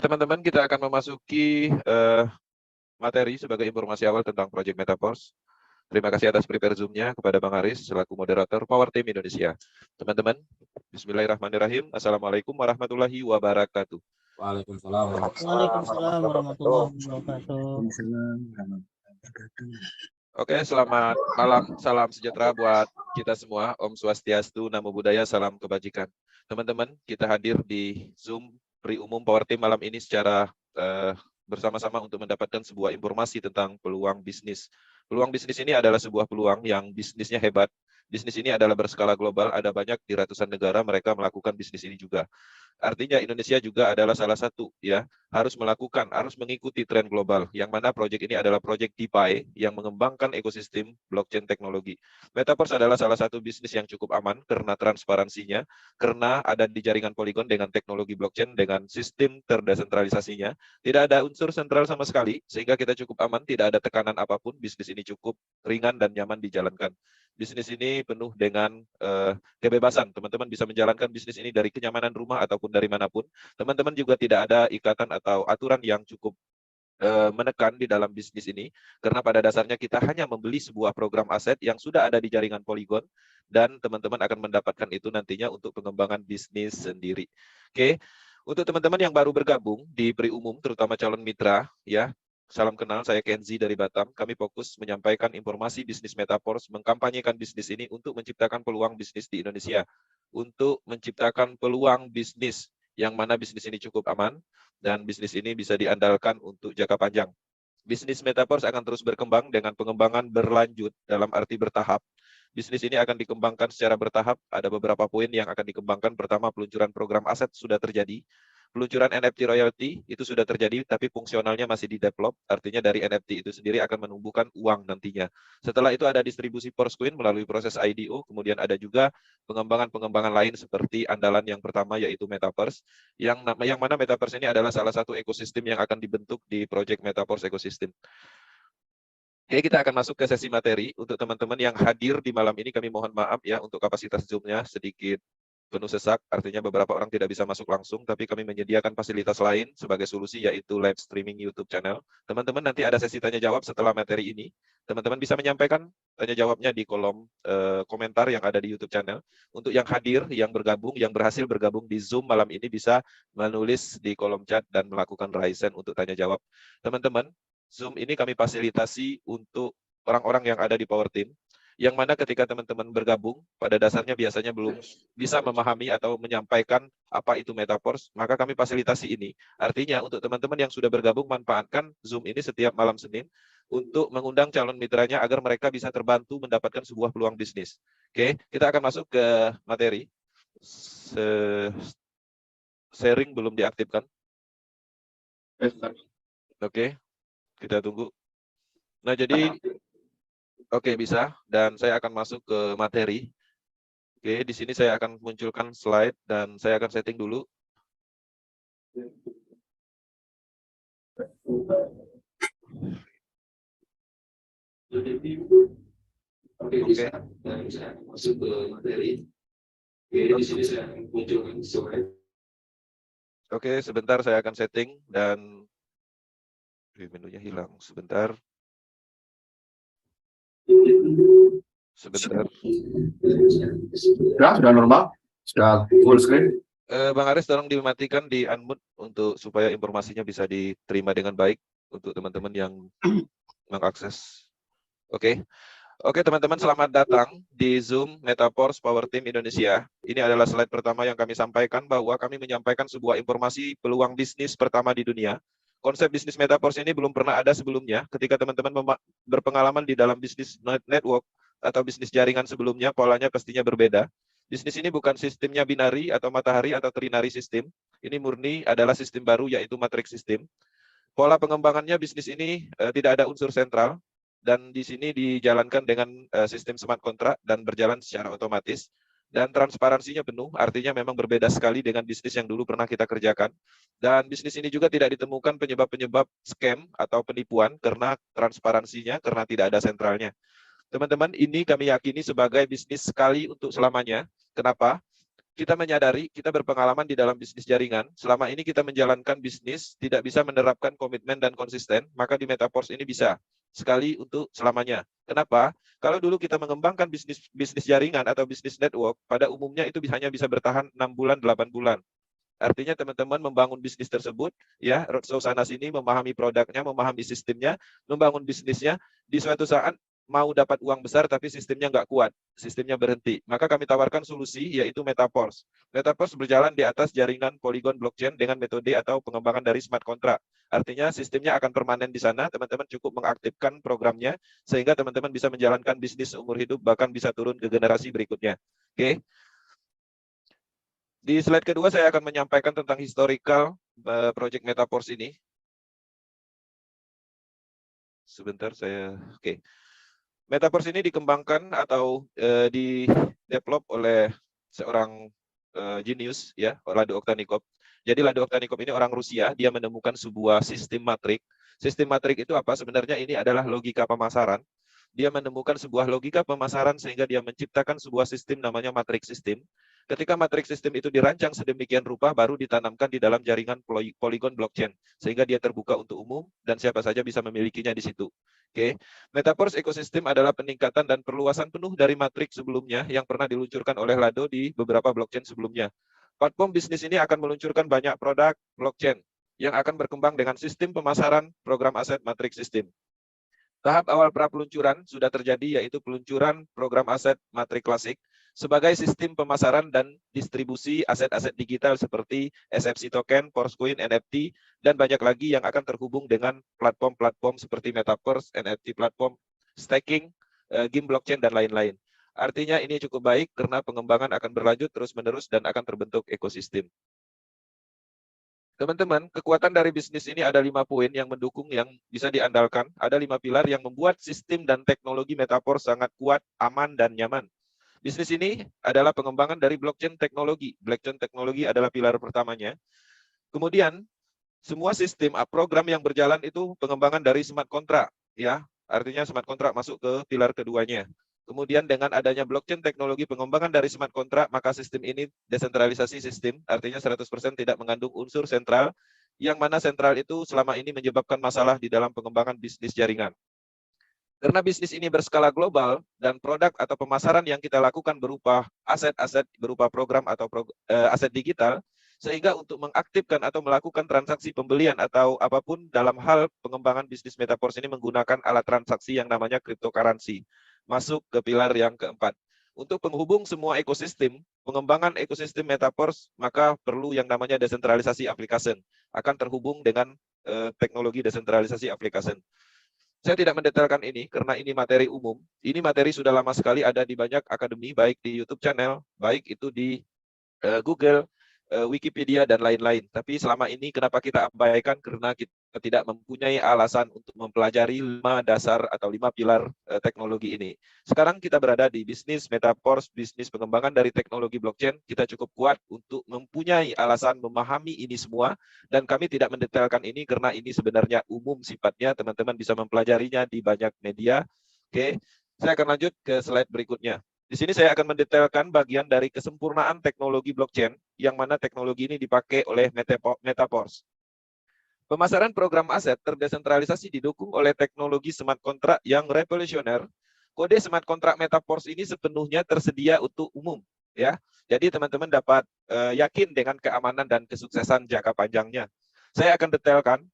Teman-teman, kita akan memasuki materi sebagai informasi awal tentang Project Metaverse. Terima kasih atas prepare Zoom-nya kepada Bang Aris selaku moderator Power Team Indonesia. Teman-teman, bismillahirrahmanirrahim. Assalamualaikum warahmatullahi wabarakatuh. Waalaikumsalam warahmatullahi wabarakatuh. Oke, selamat malam. Salam sejahtera buat kita semua. Om Swastiastu, Namo Buddhaya, salam kebajikan. Teman-teman, kita hadir di Zoom Pri-Umum Power Team malam ini secara bersama-sama untuk mendapatkan sebuah informasi tentang peluang bisnis. Peluang bisnis ini adalah sebuah peluang yang bisnisnya hebat. Bisnis ini adalah berskala global, ada banyak di ratusan negara mereka melakukan bisnis ini juga. Artinya Indonesia juga adalah salah satu ya, harus mengikuti tren global, yang mana proyek ini adalah proyek DeFi yang mengembangkan ekosistem blockchain teknologi. Metaverse adalah salah satu bisnis yang cukup aman karena transparansinya, karena ada di jaringan Polygon dengan teknologi blockchain dengan sistem terdesentralisasinya. Tidak ada unsur sentral sama sekali, sehingga kita cukup aman, tidak ada tekanan apapun, bisnis ini cukup ringan dan nyaman dijalankan. Bisnis ini penuh dengan kebebasan. Teman-teman bisa menjalankan bisnis ini dari kenyamanan rumah ataupun dari manapun. Teman-teman juga tidak ada ikatan atau aturan yang cukup menekan di dalam bisnis ini, karena pada dasarnya kita hanya membeli sebuah program aset yang sudah ada di jaringan Polygon, dan teman-teman akan mendapatkan itu nantinya untuk pengembangan bisnis sendiri. Oke, untuk teman-teman yang baru bergabung di Pri-Umum, terutama calon mitra, ya, salam kenal, saya Kenzi dari Batam. Kami fokus menyampaikan informasi bisnis Metaverse, mengkampanyekan bisnis ini untuk menciptakan peluang bisnis di Indonesia, untuk menciptakan peluang bisnis yang mana bisnis ini cukup aman, dan bisnis ini bisa diandalkan untuk jangka panjang. Bisnis Metaverse akan terus berkembang dengan pengembangan berlanjut dalam arti bertahap. Bisnis ini akan dikembangkan secara bertahap, ada beberapa poin yang akan dikembangkan. Pertama, peluncuran program aset sudah terjadi. Peluncuran NFT royalty itu sudah terjadi, tapi fungsionalnya masih di-develop, artinya dari NFT itu sendiri akan menumbuhkan uang nantinya. Setelah itu ada distribusi Coin melalui proses IDO, kemudian ada juga pengembangan-pengembangan lain seperti andalan yang pertama yaitu Metaverse, yang mana Metaverse ini adalah salah satu ekosistem yang akan dibentuk di Project Metaverse Ecosystem. Oke, kita akan masuk ke sesi materi. Untuk teman-teman yang hadir di malam ini, kami mohon maaf ya untuk kapasitas Zoom-nya sedikit penuh sesak, artinya beberapa orang tidak bisa masuk langsung, tapi kami menyediakan fasilitas lain sebagai solusi, yaitu live streaming YouTube channel. Teman-teman nanti ada sesi tanya-jawab setelah materi ini. Teman-teman bisa menyampaikan tanya-jawabnya di kolom komentar yang ada di YouTube channel. Untuk yang hadir, yang bergabung, yang berhasil bergabung di Zoom malam ini bisa menulis di kolom chat dan melakukan raise hand untuk tanya-jawab. Teman-teman, Zoom ini kami fasilitasi untuk orang-orang yang ada di Power Team, yang mana ketika teman-teman bergabung, pada dasarnya biasanya belum bisa memahami atau menyampaikan apa itu Metaverse, maka kami fasilitasi ini. Artinya untuk teman-teman yang sudah bergabung, manfaatkan Zoom ini setiap malam Senin untuk mengundang calon mitranya agar mereka bisa terbantu mendapatkan sebuah peluang bisnis. Oke, kita akan masuk ke materi. Sharing belum diaktifkan. Oke, kita tunggu. Nah, jadi oke, bisa, dan saya akan masuk ke materi. Oke, di sini saya akan munculkan slide dan saya akan setting dulu. Oke, saya akan masuk ke materi. Oke, di sini saya akan munculkan slide. Oke, sebentar saya akan setting dan menunya hilang. Sebentar. Sebentar. Sudah normal? Sudah full screen? Bang Aris, tolong dimatikan di unmute untuk supaya informasinya bisa diterima dengan baik untuk teman-teman yang mengakses. Oke. Oke, teman-teman, selamat datang di Zoom Metaverse Power Team Indonesia. Ini adalah slide pertama yang kami sampaikan, bahwa kami menyampaikan sebuah informasi peluang bisnis pertama di dunia. Konsep bisnis Metaverse ini belum pernah ada sebelumnya. Ketika teman-teman berpengalaman di dalam bisnis network atau bisnis jaringan sebelumnya, polanya pastinya berbeda. Bisnis ini bukan sistemnya binari atau matahari atau trinary sistem. Ini murni adalah sistem baru, yaitu matrix system. Pola pengembangannya bisnis ini tidak ada unsur sentral, dan di sini dijalankan dengan sistem smart contract dan berjalan secara otomatis. Dan transparansinya penuh, artinya memang berbeda sekali dengan bisnis yang dulu pernah kita kerjakan. Dan bisnis ini juga tidak ditemukan penyebab-penyebab scam atau penipuan karena transparansinya, karena tidak ada sentralnya. Teman-teman, ini kami yakini sebagai bisnis sekali untuk selamanya. Kenapa? kita menyadari kita berpengalaman di dalam bisnis jaringan, selama ini kita menjalankan bisnis tidak bisa menerapkan komitmen dan konsisten, maka di Metaverse ini bisa sekali untuk selamanya. Kenapa? Kalau dulu kita mengembangkan bisnis jaringan atau bisnis network, pada umumnya itu hanya bisa bertahan 6 bulan, 8 bulan. Artinya teman-teman membangun bisnis tersebut, ya, roadshow sana sini, memahami produknya, memahami sistemnya, membangun bisnisnya, di suatu saat mau dapat uang besar tapi sistemnya nggak kuat, sistemnya berhenti. Maka kami tawarkan solusi yaitu Metaverse. Metaverse berjalan di atas jaringan Polygon blockchain dengan metode atau pengembangan dari smart contract. Artinya sistemnya akan permanen di sana, teman-teman cukup mengaktifkan programnya sehingga teman-teman bisa menjalankan bisnis seumur hidup bahkan bisa turun ke generasi berikutnya. Oke. Di slide kedua saya akan menyampaikan tentang historical project Metaverse ini. Sebentar saya, oke. Metaverse ini dikembangkan atau di-develop oleh seorang genius, ya, Lado Oktanikov. Jadi Lado Oktanikov ini orang Rusia, dia menemukan sebuah sistem matrik. Sistem matrik itu apa? Sebenarnya ini adalah logika pemasaran. Dia menemukan sebuah logika pemasaran sehingga dia menciptakan sebuah sistem namanya matrix system. Ketika matrix system itu dirancang sedemikian rupa, baru ditanamkan di dalam jaringan Polygon blockchain, sehingga dia terbuka untuk umum dan siapa saja bisa memilikinya di situ. Oke, Metaverse ekosistem adalah peningkatan dan perluasan penuh dari matriks sebelumnya yang pernah diluncurkan oleh Lado di beberapa blockchain sebelumnya. Platform bisnis ini akan meluncurkan banyak produk blockchain yang akan berkembang dengan sistem pemasaran program aset matrix system. Tahap awal pra-peluncuran sudah terjadi, yaitu peluncuran program aset matrik klasik sebagai sistem pemasaran dan distribusi aset-aset digital seperti SFC token, Forcecoin, NFT, dan banyak lagi yang akan terhubung dengan platform-platform seperti Metaverse, NFT platform, staking, game blockchain, dan lain-lain. Artinya ini cukup baik karena pengembangan akan berlanjut terus-menerus dan akan terbentuk ekosistem. Teman-teman, kekuatan dari bisnis ini ada 5 poin yang mendukung yang bisa diandalkan. Ada 5 pilar yang membuat sistem dan teknologi Metaverse sangat kuat, aman, dan nyaman. Bisnis ini adalah pengembangan dari blockchain teknologi. Blockchain teknologi adalah pilar pertamanya. Kemudian, semua sistem program yang berjalan itu pengembangan dari smart contract, ya. Artinya smart contract masuk ke pilar keduanya. Kemudian dengan adanya blockchain teknologi pengembangan dari smart contract, maka sistem ini desentralisasi sistem, artinya 100% tidak mengandung unsur sentral, yang mana sentral itu selama ini menyebabkan masalah di dalam pengembangan bisnis jaringan. Karena bisnis ini berskala global dan produk atau pemasaran yang kita lakukan berupa aset-aset, berupa program atau aset digital, sehingga untuk mengaktifkan atau melakukan transaksi pembelian atau apapun dalam hal pengembangan bisnis Metaverse ini menggunakan alat transaksi yang namanya cryptocurrency. Masuk ke pilar yang keempat. Untuk penghubung semua ekosistem, pengembangan ekosistem Metaverse, maka perlu yang namanya desentralisasi application. Akan terhubung dengan teknologi desentralisasi application. Saya tidak mendetailkan ini karena ini materi umum. Ini materi sudah lama sekali ada di banyak akademi, baik di YouTube channel, baik itu di Google, Wikipedia, dan lain-lain. Tapi selama ini kenapa kita abaikan? Karena kita tidak mempunyai alasan untuk mempelajari 5 dasar atau 5 pilar teknologi ini. Sekarang kita berada di bisnis Metaverse, bisnis pengembangan dari teknologi blockchain. Kita cukup kuat untuk mempunyai alasan memahami ini semua. Dan kami tidak mendetailkan ini karena ini sebenarnya umum sifatnya. Teman-teman bisa mempelajarinya di banyak media. Oke, saya akan lanjut ke slide berikutnya. Di sini saya akan mendetailkan bagian dari kesempurnaan teknologi blockchain, yang mana teknologi ini dipakai oleh Metaverse. Pemasaran program aset terdesentralisasi didukung oleh teknologi smart contract yang revolusioner. Kode smart contract Metaverse ini sepenuhnya tersedia untuk umum, ya. Jadi teman-teman dapat yakin dengan keamanan dan kesuksesan jangka panjangnya. Saya akan detailkan.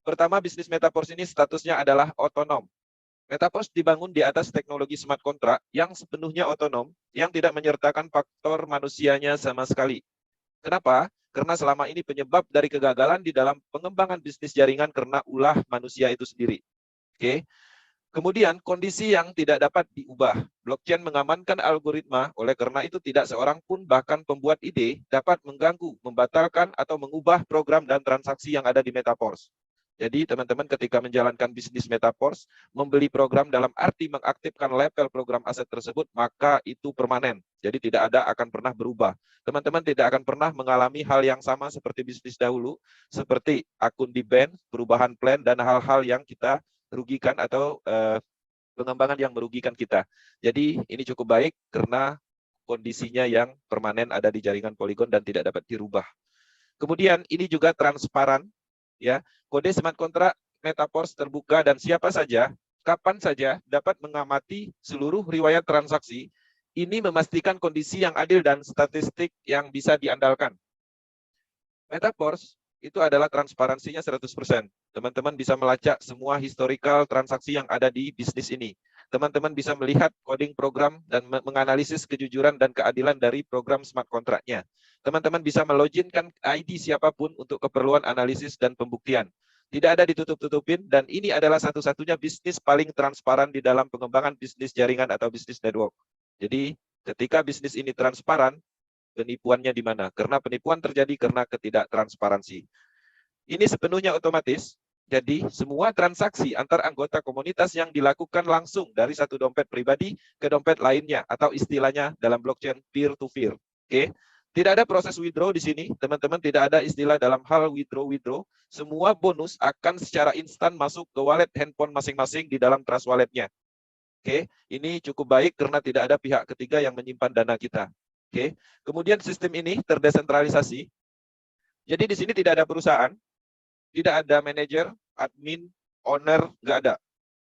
Pertama, bisnis Metaverse ini statusnya adalah otonom. Metaverse dibangun di atas teknologi smart contract yang sepenuhnya otonom, yang tidak menyertakan faktor manusianya sama sekali. Kenapa? Karena selama ini penyebab dari kegagalan di dalam pengembangan bisnis jaringan karena ulah manusia itu sendiri. Oke. Kemudian kondisi yang tidak dapat diubah. Blockchain mengamankan algoritma, oleh karena itu tidak seorang pun bahkan pembuat ide dapat mengganggu, membatalkan, atau mengubah program dan transaksi yang ada di Metaverse. Jadi teman-teman ketika menjalankan bisnis Metaverse, membeli program dalam arti mengaktifkan level program aset tersebut, maka itu permanen. Jadi tidak ada akan pernah berubah. Teman-teman tidak akan pernah mengalami hal yang sama seperti bisnis dahulu, seperti akun di ban, perubahan plan, dan hal-hal yang kita rugikan atau pengembangan yang merugikan kita. Jadi ini cukup baik karena kondisinya yang permanen ada di jaringan Polygon dan tidak dapat dirubah. Kemudian ini juga transparan, ya. Kode smart contract Metaverse terbuka dan siapa saja, kapan saja dapat mengamati seluruh riwayat transaksi. Ini memastikan kondisi yang adil dan statistik yang bisa diandalkan. Metaverse itu adalah transparansinya 100%. Teman-teman bisa melacak semua historical transaksi yang ada di bisnis ini. Teman-teman bisa melihat coding program dan menganalisis kejujuran dan keadilan dari program smart contract-nya. Teman-teman bisa meloginkan ID siapapun untuk keperluan analisis dan pembuktian. Tidak ada ditutup-tutupin, dan ini adalah satu-satunya bisnis paling transparan di dalam pengembangan bisnis jaringan atau bisnis network. Jadi, ketika bisnis ini transparan, penipuannya di mana? Karena penipuan terjadi karena ketidaktransparansi. Ini sepenuhnya otomatis, jadi semua transaksi antar anggota komunitas yang dilakukan langsung dari satu dompet pribadi ke dompet lainnya, atau istilahnya dalam blockchain peer-to-peer. Oke? Tidak ada proses withdraw di sini, teman-teman, tidak ada istilah dalam hal withdraw. Semua bonus akan secara instan masuk ke wallet handphone masing-masing di dalam Trust Wallet-nya. Oke, ini cukup baik karena tidak ada pihak ketiga yang menyimpan dana kita. Oke, kemudian sistem ini terdesentralisasi. Jadi di sini tidak ada perusahaan, tidak ada manajer, admin, owner, nggak ada.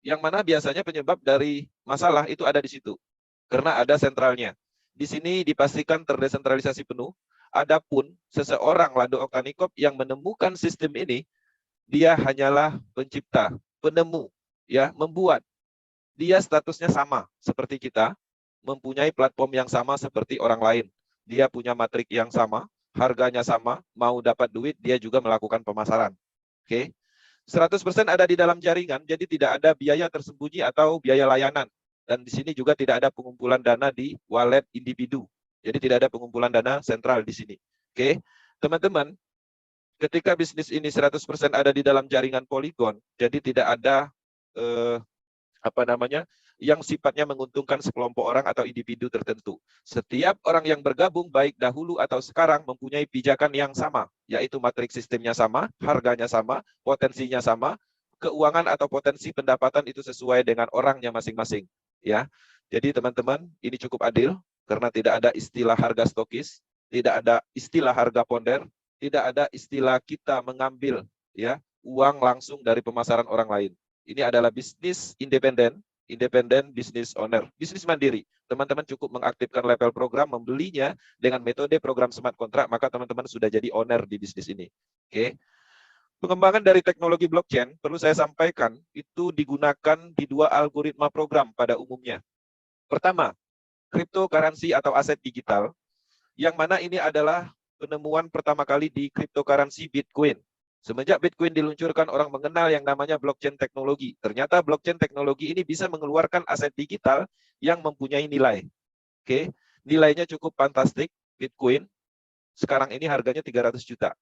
Yang mana biasanya penyebab dari masalah itu ada di situ, karena ada sentralnya. Di sini dipastikan terdesentralisasi penuh. Adapun seseorang Lado Oktanikop yang menemukan sistem ini, dia hanyalah pencipta, penemu, ya, membuat. Dia statusnya sama seperti kita, mempunyai platform yang sama seperti orang lain. Dia punya matrik yang sama, harganya sama, mau dapat duit, dia juga melakukan pemasaran. Oke, 100% ada di dalam jaringan, jadi tidak ada biaya tersembunyi atau biaya layanan. Dan di sini juga tidak ada pengumpulan dana di wallet individu. Jadi tidak ada pengumpulan dana sentral di sini. Oke, teman-teman, ketika bisnis ini 100% ada di dalam jaringan Polygon, jadi tidak ada yang sifatnya menguntungkan sekelompok orang atau individu tertentu. Setiap orang yang bergabung, baik dahulu atau sekarang, mempunyai pijakan yang sama, yaitu matriks sistemnya sama, harganya sama, potensinya sama, keuangan atau potensi pendapatan itu sesuai dengan orangnya masing-masing. Ya, jadi teman-teman, ini cukup adil karena tidak ada istilah harga stokis, tidak ada istilah harga ponder, tidak ada istilah kita mengambil uang langsung dari pemasaran orang lain. Ini adalah bisnis independen business owner, bisnis mandiri. Teman-teman cukup mengaktifkan level program, membelinya dengan metode program smart contract, maka teman-teman sudah jadi owner di bisnis ini. Oke. Pengembangan dari teknologi blockchain, perlu saya sampaikan, itu digunakan di dua algoritma program pada umumnya. Pertama, cryptocurrency atau aset digital, yang mana ini adalah penemuan pertama kali di cryptocurrency Bitcoin. Semenjak Bitcoin diluncurkan, orang mengenal yang namanya blockchain teknologi. Ternyata blockchain teknologi ini bisa mengeluarkan aset digital yang mempunyai nilai. Oke, nilainya cukup fantastik. Bitcoin sekarang ini harganya 300 juta.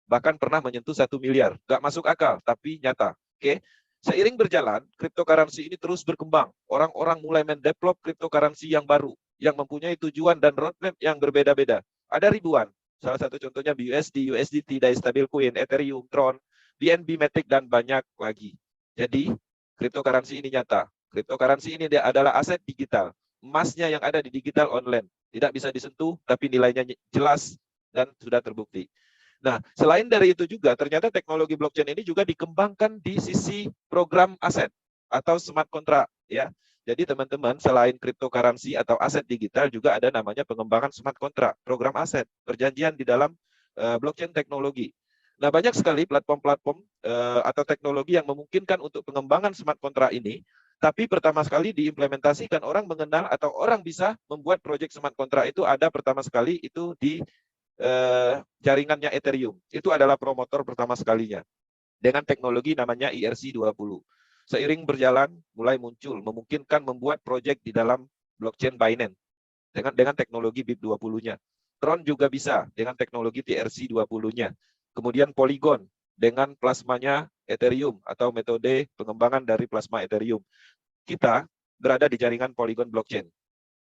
Bahkan pernah menyentuh 1 miliar. Nggak masuk akal, tapi nyata. Oke, seiring berjalan, cryptocurrency ini terus berkembang. Orang-orang mulai mendevelop cryptocurrency yang baru, yang mempunyai tujuan dan roadmap yang berbeda-beda. Ada ribuan. Salah satu contohnya BUSD, USDT, Stablecoin, Ethereum, Tron, BNB Matic, dan banyak lagi. Jadi, cryptocurrency ini nyata. Cryptocurrency ini adalah aset digital. Emasnya yang ada di digital online. Tidak bisa disentuh, tapi nilainya jelas dan sudah terbukti. Nah, selain dari itu juga, ternyata teknologi blockchain ini juga dikembangkan di sisi program aset atau smart contract. Ya. Jadi teman-teman, selain cryptocurrency atau aset digital, juga ada namanya pengembangan smart contract, program aset, perjanjian di dalam blockchain teknologi. Nah, banyak sekali platform-platform atau teknologi yang memungkinkan untuk pengembangan smart contract ini, tapi pertama sekali diimplementasikan, orang mengenal atau orang bisa membuat proyek smart contract itu ada pertama sekali itu di jaringannya Ethereum. Itu adalah promotor pertama sekalinya dengan teknologi namanya ERC-20. Seiring berjalan mulai muncul memungkinkan membuat proyek di dalam blockchain Binance dengan teknologi BIP20-nya. Tron juga bisa dengan teknologi TRC-20-nya. Kemudian Polygon dengan plasmanya Ethereum atau metode pengembangan dari plasma Ethereum. Kita berada di jaringan Polygon blockchain.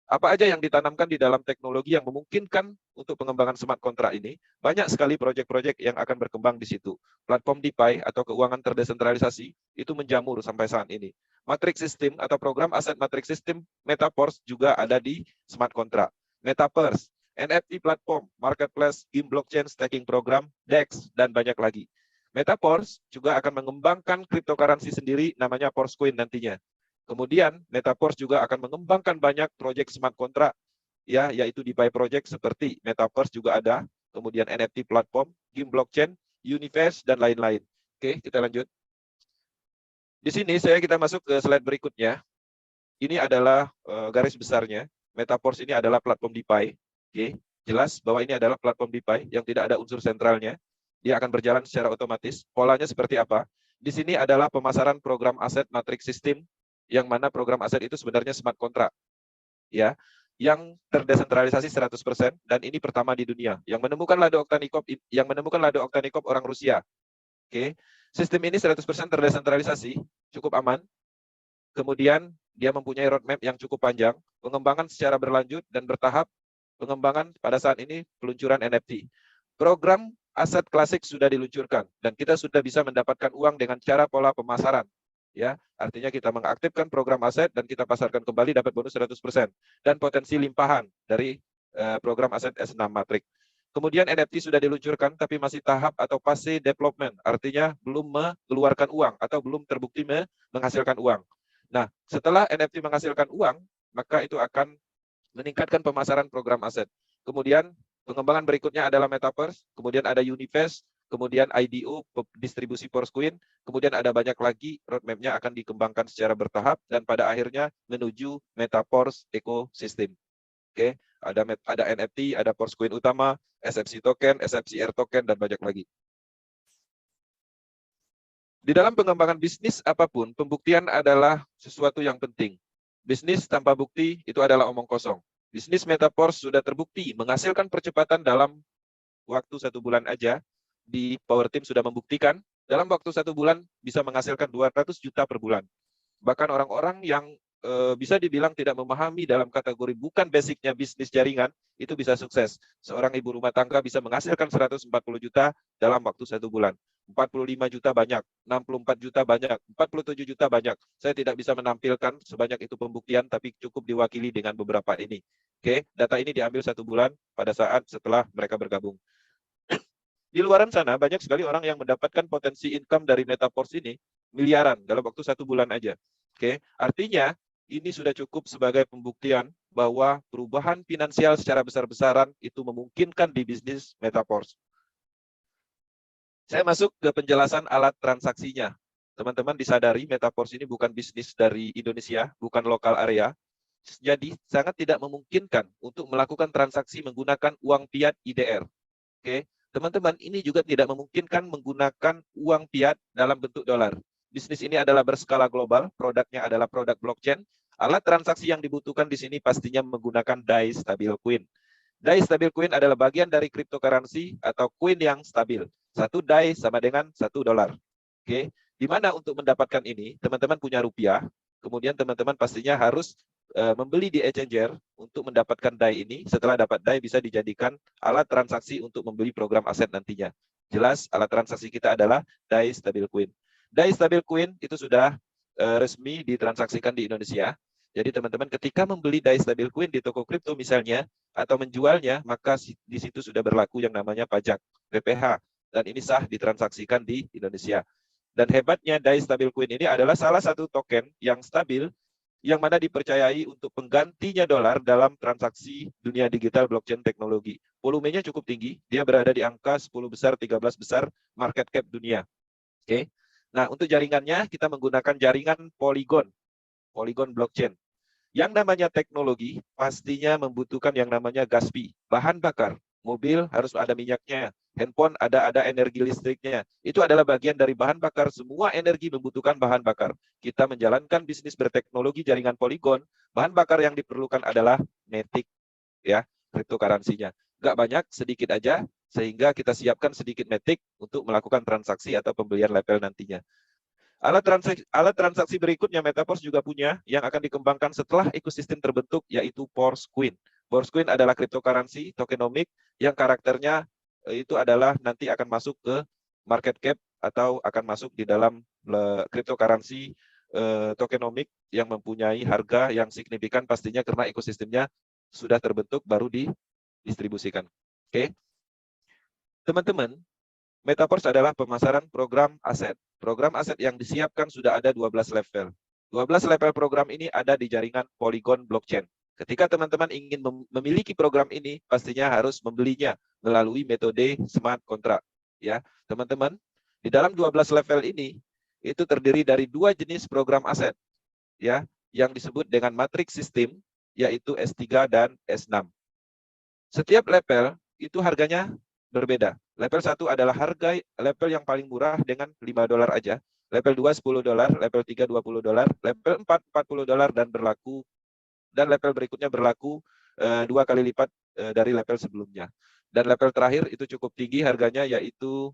Apa aja yang ditanamkan di dalam teknologi yang memungkinkan untuk pengembangan smart contract ini? Banyak sekali proyek-proyek yang akan berkembang di situ. Platform DeFi atau keuangan terdesentralisasi itu menjamur sampai saat ini. Matrix system atau program aset matrix system Metaverse juga ada di smart contract. Metaverse, NFT platform, marketplace, game blockchain, staking program, DEX, dan banyak lagi. Metaverse juga akan mengembangkan cryptocurrency sendiri namanya Forcecoin nantinya. Kemudian Metaverse juga akan mengembangkan banyak proyek smart contract ya, yaitu DeFi project seperti Metaverse juga ada, kemudian NFT platform, game blockchain, Universe dan lain-lain. Oke, kita lanjut. Di sini kita masuk ke slide berikutnya. Ini adalah garis besarnya. Metaverse ini adalah platform DeFi. Oke, jelas bahwa ini adalah platform DeFi yang tidak ada unsur sentralnya. Dia akan berjalan secara otomatis. Polanya seperti apa? Di sini adalah pemasaran program aset matrix system, yang mana program aset itu sebenarnya smart contract, ya, yang terdesentralisasi 100% dan ini pertama di dunia. Yang menemukan Lado Octanikop orang Rusia. Oke, sistem ini 100% terdesentralisasi, cukup aman. Kemudian dia mempunyai roadmap yang cukup panjang, pengembangan secara berlanjut dan bertahap. Pengembangan pada saat ini peluncuran NFT. Program aset klasik sudah diluncurkan dan kita sudah bisa mendapatkan uang dengan cara pola pemasaran. Ya, artinya kita mengaktifkan program aset dan kita pasarkan kembali dapat bonus 100% dan potensi limpahan dari program aset S6 Matrix. Kemudian NFT sudah diluncurkan tapi masih tahap atau fase development, artinya belum mengeluarkan uang atau belum terbukti menghasilkan uang. Nah, setelah NFT menghasilkan uang, maka itu akan meningkatkan pemasaran program aset. Kemudian pengembangan berikutnya adalah Metaverse, kemudian ada Universe, kemudian IDO, distribusi Forcecoin, kemudian ada banyak lagi roadmap-nya akan dikembangkan secara bertahap dan pada akhirnya menuju Metaverse ecosystem. Oke, ada NFT, ada Forcecoin utama, SFC token, SFCR token dan banyak lagi. Di dalam pengembangan bisnis apapun, pembuktian adalah sesuatu yang penting. Bisnis tanpa bukti itu adalah omong kosong. Bisnis Metaverse sudah terbukti menghasilkan percepatan dalam waktu 1 bulan aja. Di Power Team sudah membuktikan dalam waktu 1 bulan bisa menghasilkan 200 juta per bulan. Bahkan orang-orang yang bisa dibilang tidak memahami dalam kategori bukan basicnya bisnis jaringan, itu bisa sukses. Seorang ibu rumah tangga bisa menghasilkan 140 juta dalam waktu 1 bulan. 45 juta banyak, 64 juta banyak, 47 juta banyak. Saya tidak bisa menampilkan sebanyak itu pembuktian, tapi cukup diwakili dengan beberapa ini. Oke, data ini diambil 1 bulan pada saat setelah mereka bergabung. Di luaran sana, banyak sekali orang yang mendapatkan potensi income dari Metaverse ini miliaran dalam waktu 1 bulan aja. Oke, artinya ini sudah cukup sebagai pembuktian bahwa perubahan finansial secara besar-besaran itu memungkinkan di bisnis Metaverse. Saya masuk ke penjelasan alat transaksinya. Teman-teman disadari Metaverse ini bukan bisnis dari Indonesia, bukan lokal area. Jadi sangat tidak memungkinkan untuk melakukan transaksi menggunakan uang fiat IDR. Oke, teman-teman, ini juga tidak memungkinkan menggunakan uang fiat dalam bentuk dolar. Bisnis ini adalah berskala global, produknya adalah produk blockchain. Alat transaksi yang dibutuhkan di sini pastinya menggunakan DAI stablecoin. DAI stablecoin adalah bagian dari cryptocurrency atau coin yang stabil. 1 DAI sama dengan 1 dolar. Oke, di mana untuk mendapatkan ini, teman-teman punya rupiah, kemudian teman-teman pastinya harus membeli di exchanger untuk mendapatkan DAI ini. Setelah dapat DAI bisa dijadikan alat transaksi untuk membeli program aset nantinya. Jelas alat transaksi kita adalah DAI stablecoin. DAI stablecoin itu sudah resmi ditransaksikan di Indonesia. Jadi teman-teman ketika membeli DAI stablecoin di toko kripto misalnya atau menjualnya, maka di situ sudah berlaku yang namanya pajak PPh dan ini sah ditransaksikan di Indonesia. Dan hebatnya DAI stablecoin ini adalah salah satu token yang stabil yang mana dipercayai untuk penggantinya dolar dalam transaksi dunia digital blockchain teknologi. Volumenya cukup tinggi, dia berada di angka 10 besar, 13 besar market cap dunia. Oke. Nah, untuk jaringannya kita menggunakan jaringan Polygon blockchain. Yang namanya teknologi pastinya membutuhkan yang namanya gas fee, bahan bakar. Mobil harus ada minyaknya, handphone ada energi listriknya. Itu adalah bagian dari bahan bakar. Semua energi membutuhkan bahan bakar. Kita menjalankan bisnis berteknologi jaringan Polygon, bahan bakar yang diperlukan adalah Matic, ya, cryptocurrency-nya. Nggak banyak, sedikit aja, sehingga kita siapkan sedikit Matic untuk melakukan transaksi atau pembelian level nantinya. Alat transaksi berikutnya Metaverse juga punya yang akan dikembangkan setelah ekosistem terbentuk, yaitu Forcecoin. Forcecoin adalah cryptocurrency tokenomic yang karakternya itu adalah nanti akan masuk ke market cap atau akan masuk di dalam cryptocurrency tokenomic yang mempunyai harga yang signifikan pastinya karena ekosistemnya sudah terbentuk baru didistribusikan. Oke. Teman-teman, Metaverse adalah pemasaran program aset. Program aset yang disiapkan sudah ada 12 level. 12 level program ini ada di jaringan Polygon blockchain. Ketika teman-teman ingin memiliki program ini, pastinya harus membelinya melalui metode smart contract. Ya, teman-teman, di dalam 12 level ini itu terdiri dari 2 jenis program aset, ya, yang disebut dengan matrix system, yaitu S3 dan S6. Setiap level itu harganya berbeda. Level 1 adalah harga level yang paling murah dengan $5 aja. Level 2 $10, level 3 $20, level 4 $40 dan level berikutnya berlaku 2 kali lipat dari level sebelumnya. Dan level terakhir itu cukup tinggi harganya, yaitu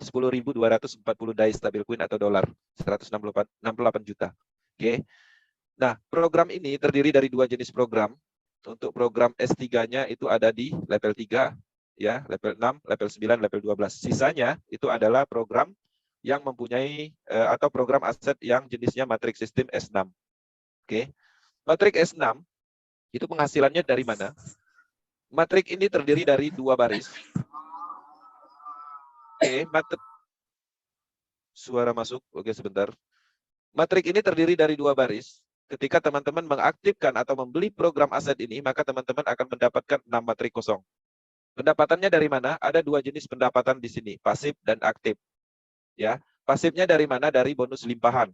10.240 DAI stabil coin atau dolar, 168 juta. Oke. Nah, program ini terdiri dari 2 jenis program. Untuk program S3-nya itu ada di level 3, ya, level 6, level 9, level 12. Sisanya itu adalah program yang mempunyai atau program aset yang jenisnya matrix system S6. Oke. Matrix S6 itu penghasilannya dari mana? Matrix ini terdiri dari 2 baris. Oke, suara masuk. Oke, sebentar. Matrix ini terdiri dari 2 baris. Ketika teman-teman mengaktifkan atau membeli program aset ini, maka teman-teman akan mendapatkan 6 matrix kosong. Pendapatannya dari mana? Ada 2 jenis pendapatan di sini, pasif dan aktif. Ya, pasifnya dari mana? Dari bonus limpahan.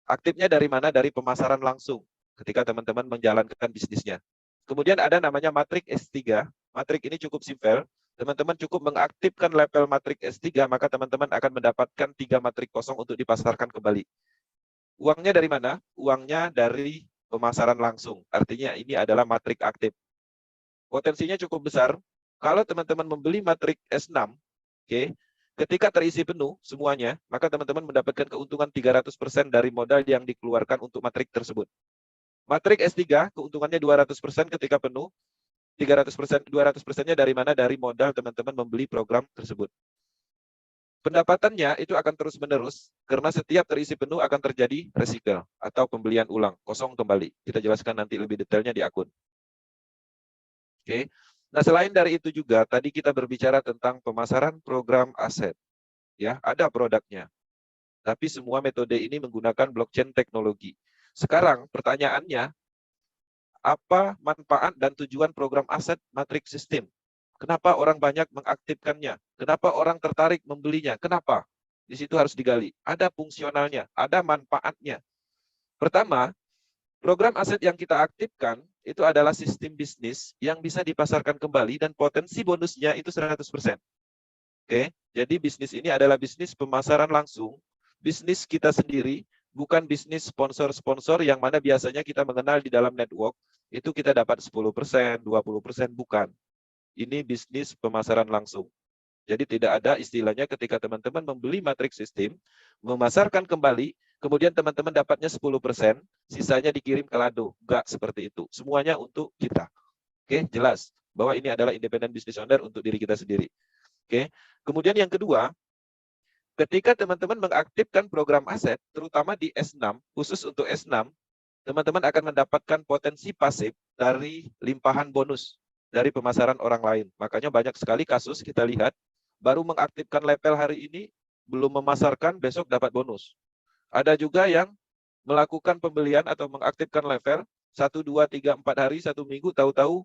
Aktifnya dari mana? Dari pemasaran langsung ketika teman-teman menjalankan bisnisnya. Kemudian ada namanya matrix S3. Matrix ini cukup simpel. Teman-teman cukup mengaktifkan level matrix S3, maka teman-teman akan mendapatkan 3 matrix kosong untuk dipasarkan kembali. Uangnya dari mana? Uangnya dari pemasaran langsung. Artinya ini adalah matrix aktif. Potensinya cukup besar. Kalau teman-teman membeli matrix S6, oke, ketika terisi penuh semuanya, maka teman-teman mendapatkan keuntungan 300% dari modal yang dikeluarkan untuk matrix tersebut. Matrix S3 keuntungannya 200% ketika penuh. 200%-nya dari mana? Dari modal teman-teman membeli program tersebut. Pendapatannya itu akan terus-menerus karena setiap terisi penuh akan terjadi recycle atau pembelian ulang, kosong kembali. Kita jelaskan nanti lebih detailnya di akun. Oke. Nah, selain dari itu juga tadi kita berbicara tentang pemasaran program aset. Ya, ada produknya. Tapi semua metode ini menggunakan blockchain teknologi. Sekarang pertanyaannya, apa manfaat dan tujuan program aset matrix system? Kenapa orang banyak mengaktifkannya? Kenapa orang tertarik membelinya? Kenapa? Di situ harus digali. Ada fungsionalnya, ada manfaatnya. Pertama, program aset yang kita aktifkan itu adalah sistem bisnis yang bisa dipasarkan kembali dan potensi bonusnya itu 100%. Oke, jadi bisnis ini adalah bisnis pemasaran langsung, bisnis kita sendiri, bukan bisnis sponsor-sponsor yang mana biasanya kita mengenal di dalam network, itu kita dapat 10%, 20%, bukan. Ini bisnis pemasaran langsung. Jadi tidak ada istilahnya ketika teman-teman membeli matrix system, memasarkan kembali, kemudian teman-teman dapatnya 10%, sisanya dikirim ke Lado. Enggak seperti itu. Semuanya untuk kita. Oke, jelas bahwa ini adalah independent business owner untuk diri kita sendiri. Oke. Kemudian yang kedua, ketika teman-teman mengaktifkan program aset, terutama di S6, khusus untuk S6, teman-teman akan mendapatkan potensi pasif dari limpahan bonus dari pemasaran orang lain. Makanya banyak sekali kasus kita lihat, baru mengaktifkan level hari ini, belum memasarkan, besok dapat bonus. Ada juga yang melakukan pembelian atau mengaktifkan level, 1, 2, 3, 4 hari, 1 minggu, tahu-tahu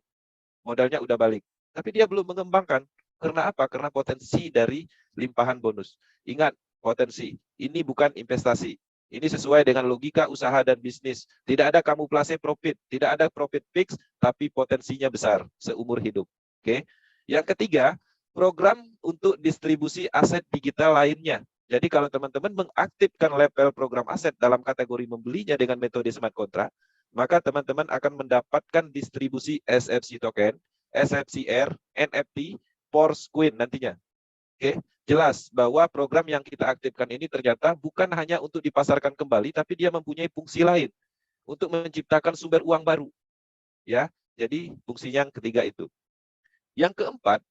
modalnya udah balik. Tapi dia belum mengembangkan. Karena apa? Karena potensi dari limpahan bonus. Ingat, potensi. Ini bukan investasi. Ini sesuai dengan logika usaha dan bisnis. Tidak ada kamuflase profit, tidak ada profit fix, tapi potensinya besar seumur hidup. Oke. Yang ketiga, program untuk distribusi aset digital lainnya. Jadi kalau teman-teman mengaktifkan level program aset dalam kategori membelinya dengan metode smart contract, maka teman-teman akan mendapatkan distribusi SFC token, SFCR, NFT, Force Coin nantinya. Oke. Jelas bahwa program yang kita aktifkan ini ternyata bukan hanya untuk dipasarkan kembali, tapi dia mempunyai fungsi lain untuk menciptakan sumber uang baru. Ya, jadi fungsi yang ketiga itu. Yang keempat,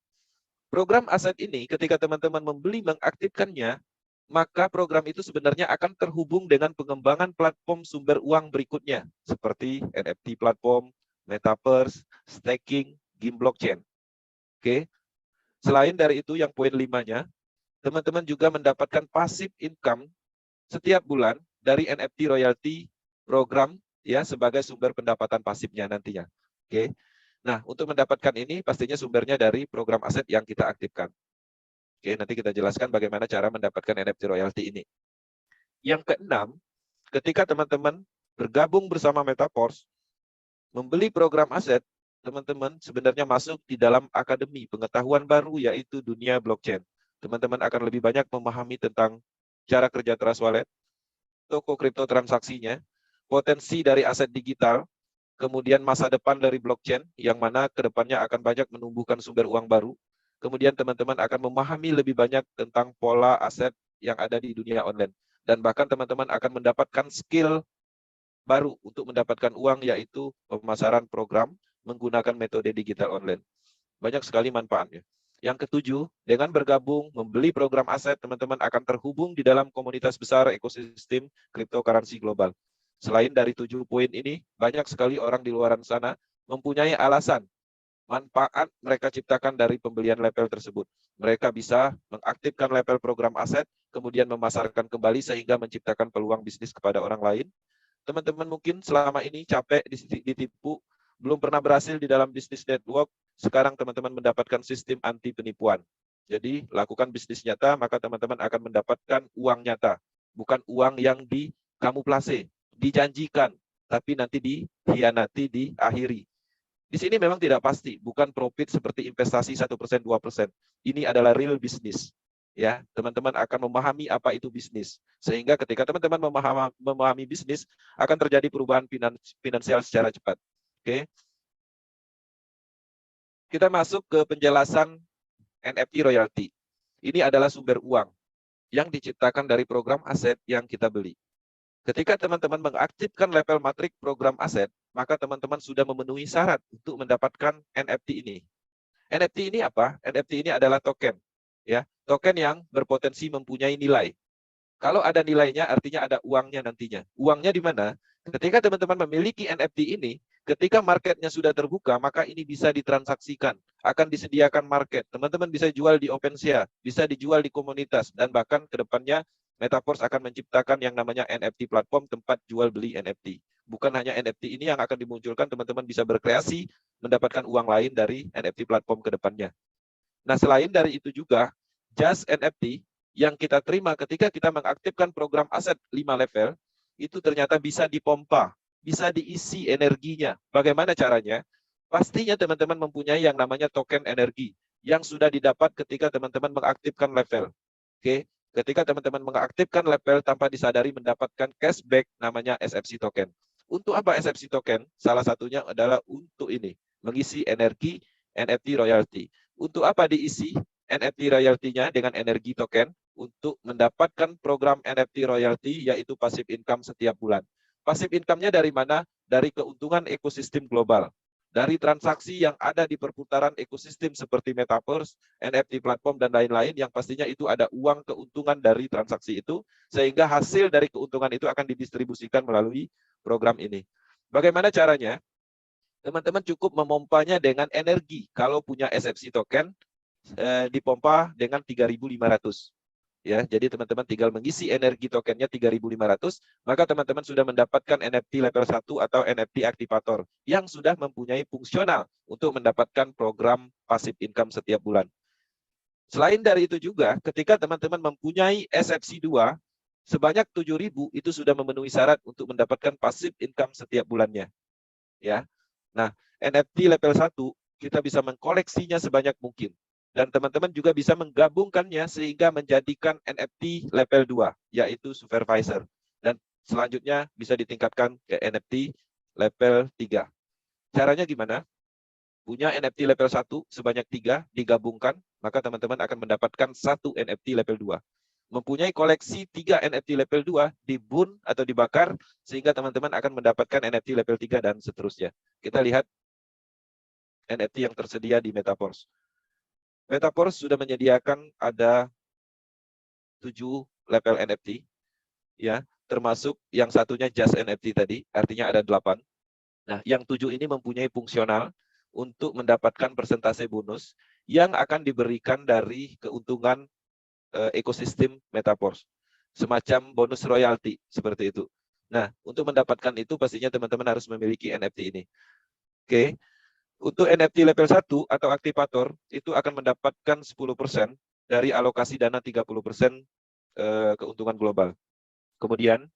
program aset ini ketika teman-teman membeli mengaktifkannya, maka program itu sebenarnya akan terhubung dengan pengembangan platform sumber uang berikutnya, seperti NFT platform, metaverse, staking, game blockchain. Oke. Selain dari itu yang poin 5-nya, teman-teman juga mendapatkan passive income setiap bulan dari NFT royalty program ya sebagai sumber pendapatan pasifnya nantinya. Oke. Nah, untuk mendapatkan ini pastinya sumbernya dari program aset yang kita aktifkan. Oke, nanti kita jelaskan bagaimana cara mendapatkan NFT royalty ini. Yang keenam, ketika teman-teman bergabung bersama Metaforce, membeli program aset, teman-teman sebenarnya masuk di dalam akademi pengetahuan baru yaitu dunia blockchain. Teman-teman akan lebih banyak memahami tentang cara kerja Trust Wallet, toko kripto transaksinya, potensi dari aset digital, kemudian masa depan dari blockchain, yang mana kedepannya akan banyak menumbuhkan sumber uang baru. Kemudian teman-teman akan memahami lebih banyak tentang pola aset yang ada di dunia online. Dan bahkan teman-teman akan mendapatkan skill baru untuk mendapatkan uang, yaitu pemasaran program menggunakan metode digital online. Banyak sekali manfaatnya. Yang ketujuh, dengan bergabung membeli program aset, teman-teman akan terhubung di dalam komunitas besar ekosistem cryptocurrency global. Selain dari 7 poin ini, banyak sekali orang di luar sana mempunyai alasan manfaat mereka ciptakan dari pembelian level tersebut. Mereka bisa mengaktifkan level program aset, kemudian memasarkan kembali sehingga menciptakan peluang bisnis kepada orang lain. Teman-teman mungkin selama ini capek ditipu, belum pernah berhasil di dalam bisnis network. Sekarang teman-teman mendapatkan sistem anti penipuan. Jadi lakukan bisnis nyata, maka teman-teman akan mendapatkan uang nyata. Bukan uang yang dikamuflase, dijanjikan, tapi nanti dikhianati, diakhiri. Di sini memang tidak pasti, bukan profit seperti investasi 1%, 2%. Ini adalah real bisnis. Ya, teman-teman akan memahami apa itu bisnis. Sehingga ketika teman-teman memahami bisnis, akan terjadi perubahan finansial secara cepat. Oke. Kita masuk ke penjelasan NFT royalty. Ini adalah sumber uang yang diciptakan dari program aset yang kita beli. Ketika teman-teman mengaktifkan level matrik program aset, maka teman-teman sudah memenuhi syarat untuk mendapatkan NFT ini. NFT ini apa? NFT ini adalah token. Ya, token yang berpotensi mempunyai nilai. Kalau ada nilainya, artinya ada uangnya nantinya. Uangnya di mana? Ketika teman-teman memiliki NFT ini, ketika marketnya sudah terbuka, maka ini bisa ditransaksikan. Akan disediakan market. Teman-teman bisa jual di OpenSea, bisa dijual di komunitas, dan bahkan ke depannya Metaforce akan menciptakan yang namanya NFT platform, tempat jual beli NFT. Bukan hanya NFT ini yang akan dimunculkan, teman-teman bisa berkreasi, mendapatkan uang lain dari NFT platform ke depannya. Nah, selain dari itu juga, Just NFT yang kita terima ketika kita mengaktifkan program aset 5 level, itu ternyata bisa dipompa, bisa diisi energinya. Bagaimana caranya? Pastinya teman-teman mempunyai yang namanya token energi, yang sudah didapat ketika teman-teman mengaktifkan level. Oke, ketika teman-teman mengaktifkan level tanpa disadari mendapatkan cashback namanya SFC token. Untuk apa SFC token? Salah satunya adalah untuk ini, mengisi energi NFT royalty. Untuk apa diisi NFT royalty-nya dengan energi token? Untuk mendapatkan program NFT royalty, yaitu passive income setiap bulan. Passive income-nya dari mana? Dari keuntungan ekosistem global. Dari transaksi yang ada di perputaran ekosistem seperti Metaverse, NFT platform, dan lain-lain, yang pastinya itu ada uang keuntungan dari transaksi itu, sehingga hasil dari keuntungan itu akan didistribusikan melalui program ini. Bagaimana caranya? Teman-teman cukup memompanya dengan energi. Kalau punya SFC token, dipompa dengan 3.500. Ya, jadi teman-teman tinggal mengisi energi tokennya 3.500, maka teman-teman sudah mendapatkan NFT level 1 atau NFT aktivator yang sudah mempunyai fungsional untuk mendapatkan program passive income setiap bulan. Selain dari itu juga, ketika teman-teman mempunyai SFC 2 sebanyak 7.000, itu sudah memenuhi syarat untuk mendapatkan passive income setiap bulannya. Ya. Nah, NFT level 1 kita bisa mengkoleksinya sebanyak mungkin. Dan teman-teman juga bisa menggabungkannya sehingga menjadikan NFT level 2, yaitu supervisor. Dan selanjutnya bisa ditingkatkan ke NFT level 3. Caranya gimana? Punya NFT level 1 sebanyak 3, digabungkan, maka teman-teman akan mendapatkan 1 NFT level 2. Mempunyai koleksi 3 NFT level 2, dibun atau dibakar, sehingga teman-teman akan mendapatkan NFT level 3 dan seterusnya. Kita lihat NFT yang tersedia di Metaverse. Metaverse sudah menyediakan ada 7 level NFT, ya, termasuk yang satunya Just NFT tadi, artinya ada 8. Nah, yang 7 ini mempunyai fungsional untuk mendapatkan persentase bonus yang akan diberikan dari keuntungan ekosistem Metaverse. Semacam bonus royalti, seperti itu. Nah, untuk mendapatkan itu pastinya teman-teman harus memiliki NFT ini. Oke. Untuk NFT level 1 atau aktivator, itu akan mendapatkan 10% dari alokasi dana 30% keuntungan global. Kemudian,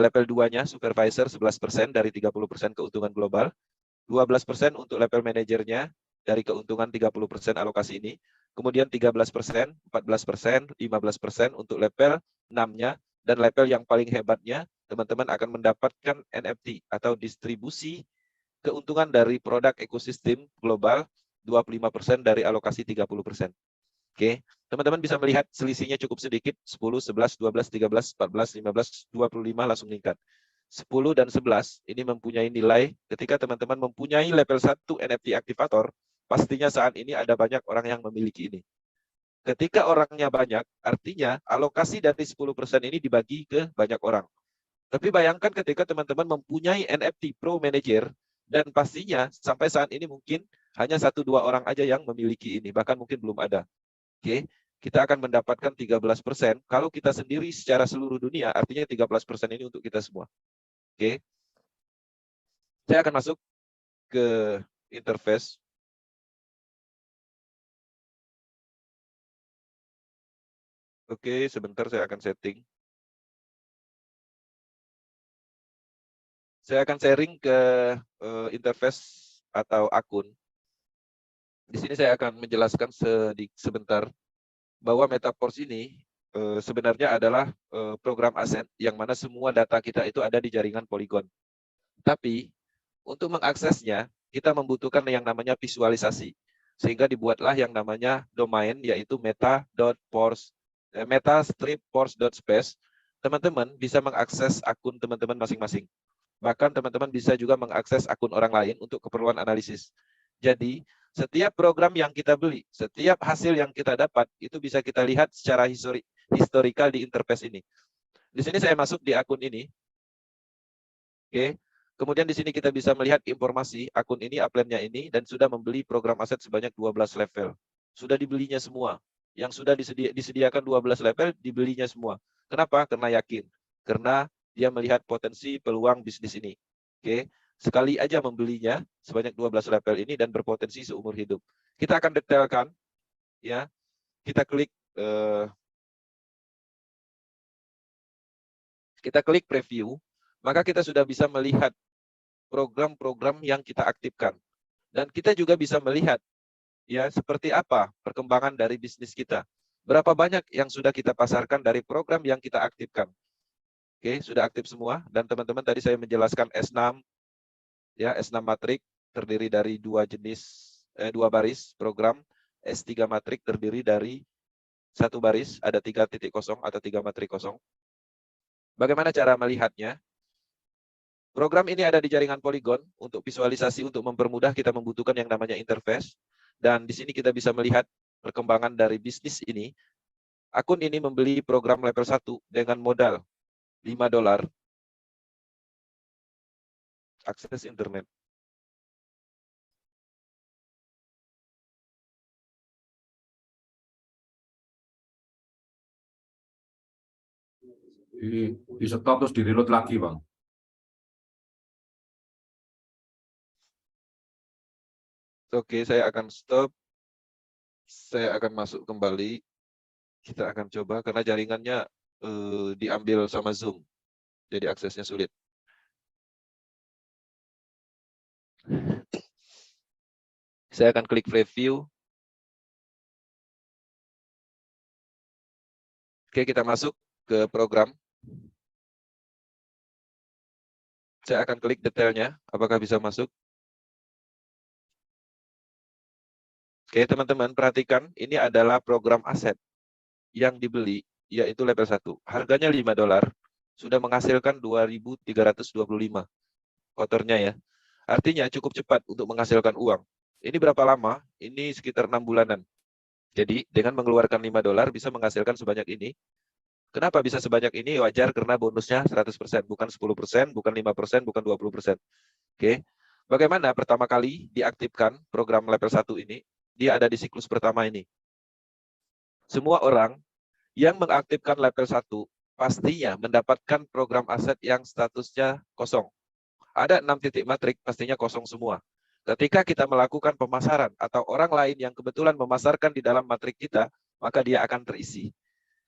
level 2-nya supervisor 11% dari 30% keuntungan global, 12% untuk level manajernya dari keuntungan 30% alokasi ini, kemudian 13%, 14%, 15% untuk level 6-nya, dan level yang paling hebatnya, teman-teman akan mendapatkan NFT atau distribusi keuntungan dari produk ekosistem global 25% dari alokasi 30%. Oke, teman-teman bisa melihat selisihnya cukup sedikit, 10, 11, 12, 13, 14, 15, 25 langsung meningkat. 10 dan 11 ini mempunyai nilai ketika teman-teman mempunyai level 1 NFT aktivator, pastinya saat ini ada banyak orang yang memiliki ini. Ketika orangnya banyak, artinya alokasi dari 10% ini dibagi ke banyak orang. Tapi bayangkan ketika teman-teman mempunyai NFT Pro Manager, dan pastinya sampai saat ini mungkin hanya 1-2 orang aja yang memiliki ini, bahkan mungkin belum ada. Oke, kita akan mendapatkan 13%. Kalau kita sendiri secara seluruh dunia, artinya 13% ini untuk kita semua. Oke, saya akan masuk ke interface. Oke, sebentar saya akan setting. Saya akan sharing ke interface atau akun. Di sini saya akan menjelaskan sebentar bahwa Metaverse ini sebenarnya adalah program aset yang mana semua data kita itu ada di jaringan Polygon. Tapi untuk mengaksesnya, kita membutuhkan yang namanya visualisasi. Sehingga dibuatlah yang namanya domain, yaitu meta-strip-force.space. Teman-teman bisa mengakses akun teman-teman masing-masing. Bahkan teman-teman bisa juga mengakses akun orang lain untuk keperluan analisis. Jadi, setiap program yang kita beli, setiap hasil yang kita dapat, itu bisa kita lihat secara historikal di interface ini. Di sini saya masuk di akun ini. Oke. Kemudian di sini kita bisa melihat informasi akun ini, upline-nya ini, dan sudah membeli program aset sebanyak 12 level. Sudah dibelinya semua. Yang sudah disediakan 12 level, dibelinya semua. Kenapa? Karena yakin. Karena dia melihat potensi peluang bisnis ini. Oke. Sekali aja membelinya sebanyak 12 level ini dan berpotensi seumur hidup. Kita akan detailkan. Ya. Kita klik preview, maka kita sudah bisa melihat program-program yang kita aktifkan. Dan kita juga bisa melihat ya seperti apa perkembangan dari bisnis kita. Berapa banyak yang sudah kita pasarkan dari program yang kita aktifkan. Oke, sudah aktif semua. Dan teman-teman tadi saya menjelaskan S6, ya S6 matrik terdiri dari dua baris program. S3 matrik terdiri dari satu baris, ada 3 titik kosong atau 3 matrik kosong. Bagaimana cara melihatnya? Program ini ada di jaringan Polygon. Untuk visualisasi, untuk mempermudah, kita membutuhkan yang namanya interface. Dan di sini kita bisa melihat perkembangan dari bisnis ini. Akun ini membeli program level 1 dengan modal $5. Akses internet. Di stop terus di reload lagi, Bang. Oke, saya akan stop. Saya akan masuk kembali. Kita akan coba karena jaringannya diambil sama Zoom. Jadi aksesnya sulit. Saya akan klik preview. Oke, kita masuk ke program. Saya akan klik detailnya, apakah bisa masuk. Oke, teman-teman, perhatikan, ini adalah program aset yang dibeli, yaitu level 1. Harganya $5, sudah menghasilkan 2.325 kotornya ya. Artinya cukup cepat untuk menghasilkan uang. Ini berapa lama? Ini sekitar 6 bulanan. Jadi, dengan mengeluarkan $5 bisa menghasilkan sebanyak ini. Kenapa bisa sebanyak ini? Wajar karena bonusnya 100%, bukan 10%, bukan 5%, bukan 20%. Oke. Bagaimana pertama kali diaktifkan program level 1 ini? Dia ada di siklus pertama ini. Semua orang yang mengaktifkan level 1 pastinya mendapatkan program aset yang statusnya kosong. Ada 6 titik matrik, pastinya kosong semua. Ketika kita melakukan pemasaran atau orang lain yang kebetulan memasarkan di dalam matrik kita, maka dia akan terisi.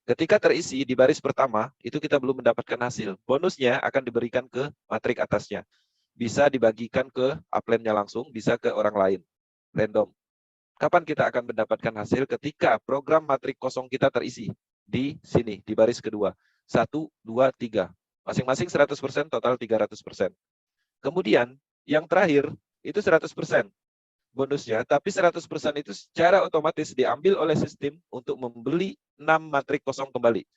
Ketika terisi di baris pertama, itu kita belum mendapatkan hasil. Bonusnya akan diberikan ke matrik atasnya. Bisa dibagikan ke upline-nya langsung, bisa ke orang lain. Random. Kapan kita akan mendapatkan hasil? Ketika program matrik kosong kita terisi. Di sini, di baris kedua. 1, 2, 3. Masing-masing 100%, total 300%. Kemudian, yang terakhir, itu 100%. Bonusnya, tapi 100% itu secara otomatis diambil oleh sistem untuk membeli 6 matrik kosong kembali.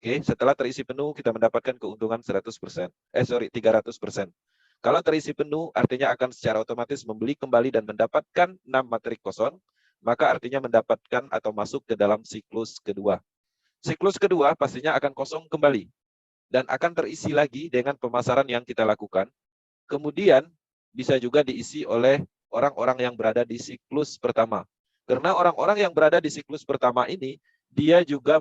Oke, setelah terisi penuh kita mendapatkan keuntungan 300%. Kalau terisi penuh artinya akan secara otomatis membeli kembali dan mendapatkan 6 matrik kosong, maka artinya mendapatkan atau masuk ke dalam siklus kedua. Siklus kedua pastinya akan kosong kembali dan akan terisi lagi dengan pemasaran yang kita lakukan. Kemudian bisa juga diisi oleh orang-orang yang berada di siklus pertama. Karena orang-orang yang berada di siklus pertama ini, dia juga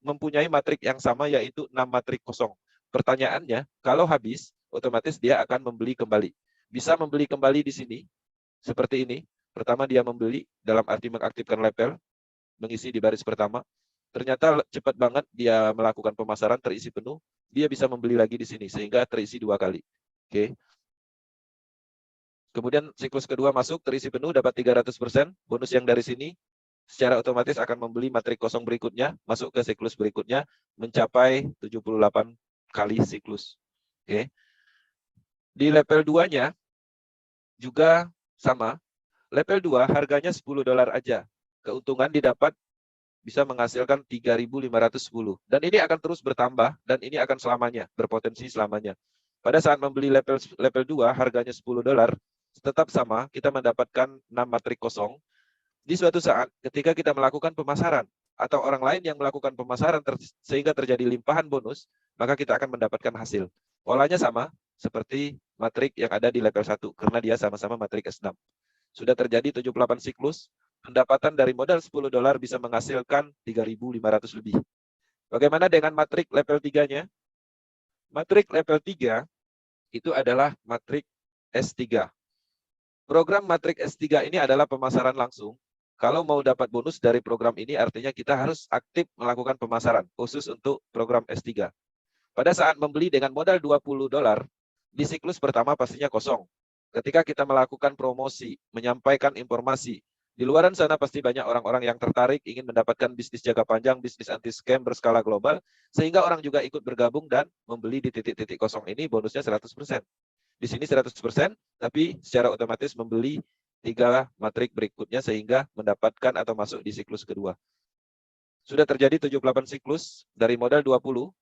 mempunyai matrik yang sama, yaitu 6 matrik kosong. Pertanyaannya, kalau habis, otomatis dia akan membeli kembali. Bisa membeli kembali di sini, seperti ini. Pertama dia membeli, dalam arti mengaktifkan level, mengisi di baris pertama. Ternyata cepat banget dia melakukan pemasaran, terisi penuh, dia bisa membeli lagi di sini, sehingga terisi 2 kali. Oke. Kemudian siklus kedua masuk, terisi penuh, dapat 300%. Bonus yang dari sini secara otomatis akan membeli matrik kosong berikutnya, masuk ke siklus berikutnya, mencapai 78 kali siklus. Oke. Di level 2-nya juga sama. Level 2 harganya $10 aja. Keuntungan didapat bisa menghasilkan 3.510. Dan ini akan terus bertambah, dan ini akan selamanya, berpotensi selamanya. Pada saat membeli level 2, harganya $10, tetap sama, kita mendapatkan 6 matrik kosong. Di suatu saat, ketika kita melakukan pemasaran, atau orang lain yang melakukan pemasaran sehingga terjadi limpahan bonus, maka kita akan mendapatkan hasil. Polanya sama, seperti matrik yang ada di level 1, karena dia sama-sama matrik S6. Sudah terjadi 78 siklus, pendapatan dari modal $10 bisa menghasilkan 3.500 lebih. Bagaimana dengan matrik level 3-nya? Matrik level 3 itu adalah matrik S3. Program matrik S3 ini adalah pemasaran langsung. Kalau mau dapat bonus dari program ini, artinya kita harus aktif melakukan pemasaran, khusus untuk program S3. Pada saat membeli dengan modal $20, di siklus pertama pastinya kosong. Ketika kita melakukan promosi, menyampaikan informasi, di luaran sana pasti banyak orang-orang yang tertarik, ingin mendapatkan bisnis jangka panjang, bisnis anti-scam berskala global, sehingga orang juga ikut bergabung dan membeli di titik-titik kosong ini, bonusnya 100%. Di sini 100%, tapi secara otomatis membeli 3 matrik berikutnya sehingga mendapatkan atau masuk di siklus kedua. Sudah terjadi 78 siklus dari modal 20.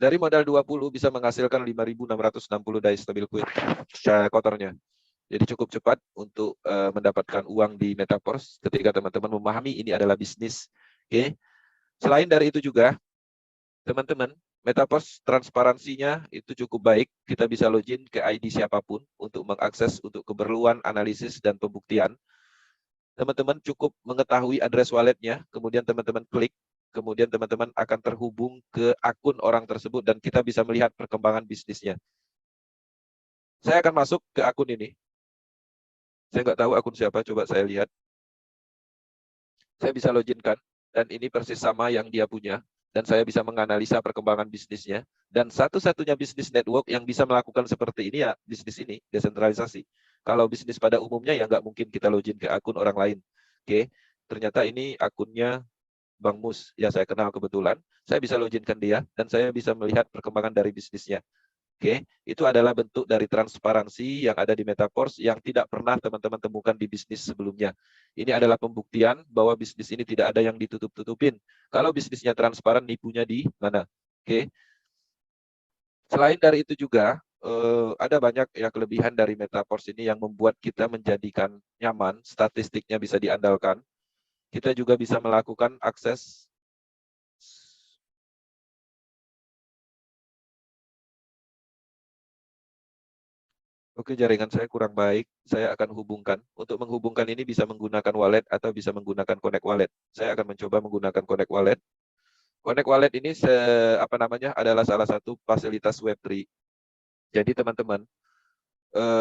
Dari modal 20 bisa menghasilkan 5.660 DAI stabil coin secara kotornya. Jadi cukup cepat untuk mendapatkan uang di Metaverse ketika teman-teman memahami ini adalah bisnis. Oke. Selain dari itu juga, teman-teman, Metaverse transparansinya itu cukup baik. Kita bisa login ke ID siapapun untuk mengakses untuk keperluan analisis dan pembuktian. Teman-teman cukup mengetahui address walletnya, kemudian teman-teman klik, kemudian teman-teman akan terhubung ke akun orang tersebut dan kita bisa melihat perkembangan bisnisnya. Saya akan masuk ke akun ini. Saya nggak tahu akun siapa, coba saya lihat. Saya bisa loginkan, dan ini persis sama yang dia punya. Dan saya bisa menganalisa perkembangan bisnisnya. Dan satu-satunya bisnis network yang bisa melakukan seperti ini ya bisnis ini, desentralisasi. Kalau bisnis pada umumnya ya nggak mungkin kita login ke akun orang lain. Oke, ternyata ini akunnya Bang Mus, ya saya kenal kebetulan. Saya bisa loginkan dia, dan saya bisa melihat perkembangan dari bisnisnya. Oke, itu adalah bentuk dari transparansi yang ada di Metaverse yang tidak pernah teman-teman temukan di bisnis sebelumnya. Ini adalah pembuktian bahwa bisnis ini tidak ada yang ditutup-tutupin. Kalau bisnisnya transparan, nipunya di mana? Oke. Selain dari itu juga, ada banyak ya kelebihan dari Metaverse ini yang membuat kita menjadikan nyaman, statistiknya bisa diandalkan. Kita juga bisa melakukan akses Oke, jaringan saya kurang baik. Saya akan hubungkan. Untuk menghubungkan ini bisa menggunakan wallet atau bisa menggunakan Connect Wallet. Saya akan mencoba menggunakan Connect Wallet. Connect Wallet ini adalah salah satu fasilitas Web3. Jadi teman-teman,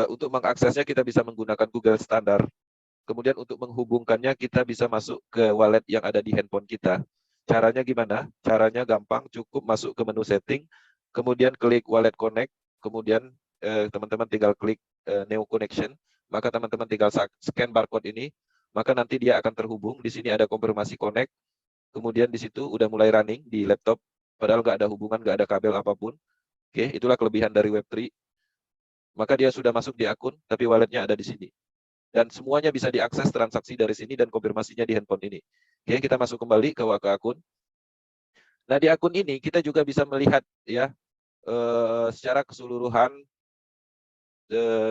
untuk mengaksesnya kita bisa menggunakan Google Standard. Kemudian untuk menghubungkannya kita bisa masuk ke wallet yang ada di handphone kita. Caranya gimana? Caranya gampang, cukup masuk ke menu setting, kemudian klik Wallet Connect, kemudian teman-teman tinggal klik New Connection, maka teman-teman tinggal scan barcode ini, maka nanti dia akan terhubung. Di sini ada konfirmasi connect, kemudian di situ udah mulai running di laptop, padahal nggak ada hubungan, nggak ada kabel apapun. Oke, itulah kelebihan dari Web3. Maka dia sudah masuk di akun, tapi walletnya ada di sini. Dan semuanya bisa diakses transaksi dari sini dan konfirmasinya di handphone ini. Oke, kita masuk kembali ke akun. Nah, di akun ini kita juga bisa melihat ya secara keseluruhan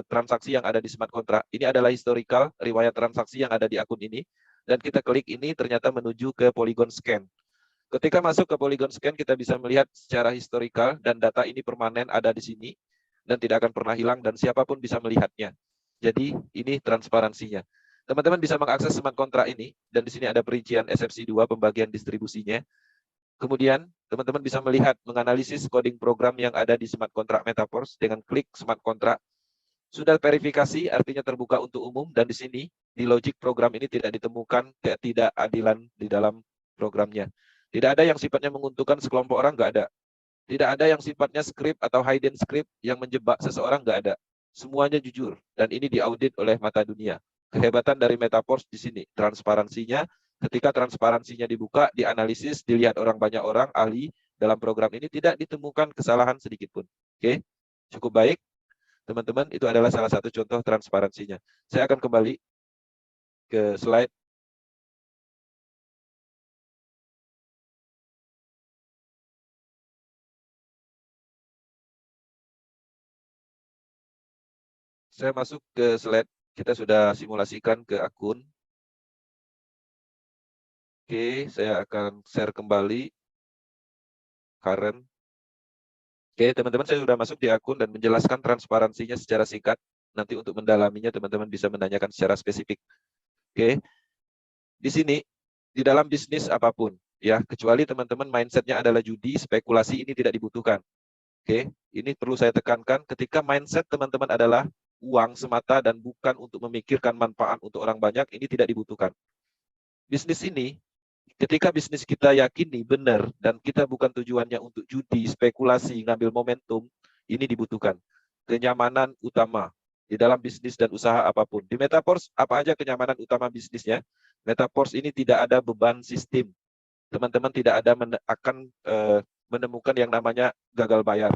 transaksi yang ada di smart contract. Ini adalah historical riwayat transaksi yang ada di akun ini, dan kita klik ini ternyata menuju ke Polygon Scan. Ketika masuk ke Polygon Scan, kita bisa melihat secara historical dan data ini permanen ada di sini dan tidak akan pernah hilang dan siapapun bisa melihatnya. Jadi ini transparansinya. Teman-teman bisa mengakses smart contract ini dan di sini ada perincian SFC2 pembagian distribusinya. Kemudian teman-teman bisa melihat menganalisis coding program yang ada di smart contract Metaverse dengan klik smart contract. Sudah verifikasi, artinya terbuka untuk umum, dan di sini, di logic program ini tidak ditemukan ketidakadilan di dalam programnya. Tidak ada yang sifatnya menguntungkan sekelompok orang, nggak ada. Tidak ada yang sifatnya script atau hidden script yang menjebak seseorang, nggak ada. Semuanya jujur, dan ini diaudit oleh mata dunia. Kehebatan dari Metaverse di sini, transparansinya, ketika transparansinya dibuka, dianalisis, dilihat banyak orang, ahli dalam program ini, tidak ditemukan kesalahan sedikit pun. Oke, cukup baik. Teman-teman, itu adalah salah satu contoh transparansinya. Saya akan kembali ke slide. Saya masuk ke slide. Kita sudah simulasikan ke akun. Oke, saya akan share kembali. Current. Oke, teman-teman, saya sudah masuk di akun dan menjelaskan transparansinya secara singkat. Nanti untuk mendalaminya, teman-teman bisa menanyakan secara spesifik. Oke, di sini, di dalam bisnis apapun, ya, kecuali teman-teman mindsetnya adalah judi, spekulasi, ini tidak dibutuhkan. Oke, ini perlu saya tekankan, ketika mindset teman-teman adalah uang semata dan bukan untuk memikirkan manfaat untuk orang banyak, ini tidak dibutuhkan. Bisnis ini, ketika bisnis kita yakini benar dan kita bukan tujuannya untuk judi, spekulasi, ngambil momentum, ini dibutuhkan. Kenyamanan utama di dalam bisnis dan usaha apapun. Di Metaverse, apa aja kenyamanan utama bisnisnya? Metaverse ini tidak ada beban sistem. Teman-teman tidak ada akan menemukan yang namanya gagal bayar.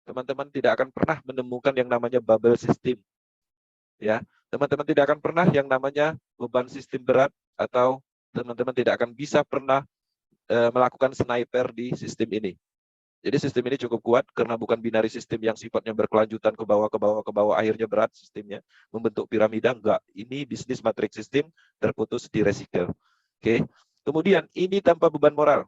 Teman-teman tidak akan pernah menemukan yang namanya bubble system. Ya, teman-teman tidak akan pernah yang namanya beban sistem berat, atau teman-teman tidak akan bisa pernah melakukan sniper di sistem ini. Jadi sistem ini cukup kuat karena bukan binary sistem yang sifatnya berkelanjutan ke bawah, ke bawah, ke bawah, akhirnya berat sistemnya, membentuk piramida, enggak. Ini bisnis matrix system terputus di recycle. Oke. Kemudian ini tanpa beban moral.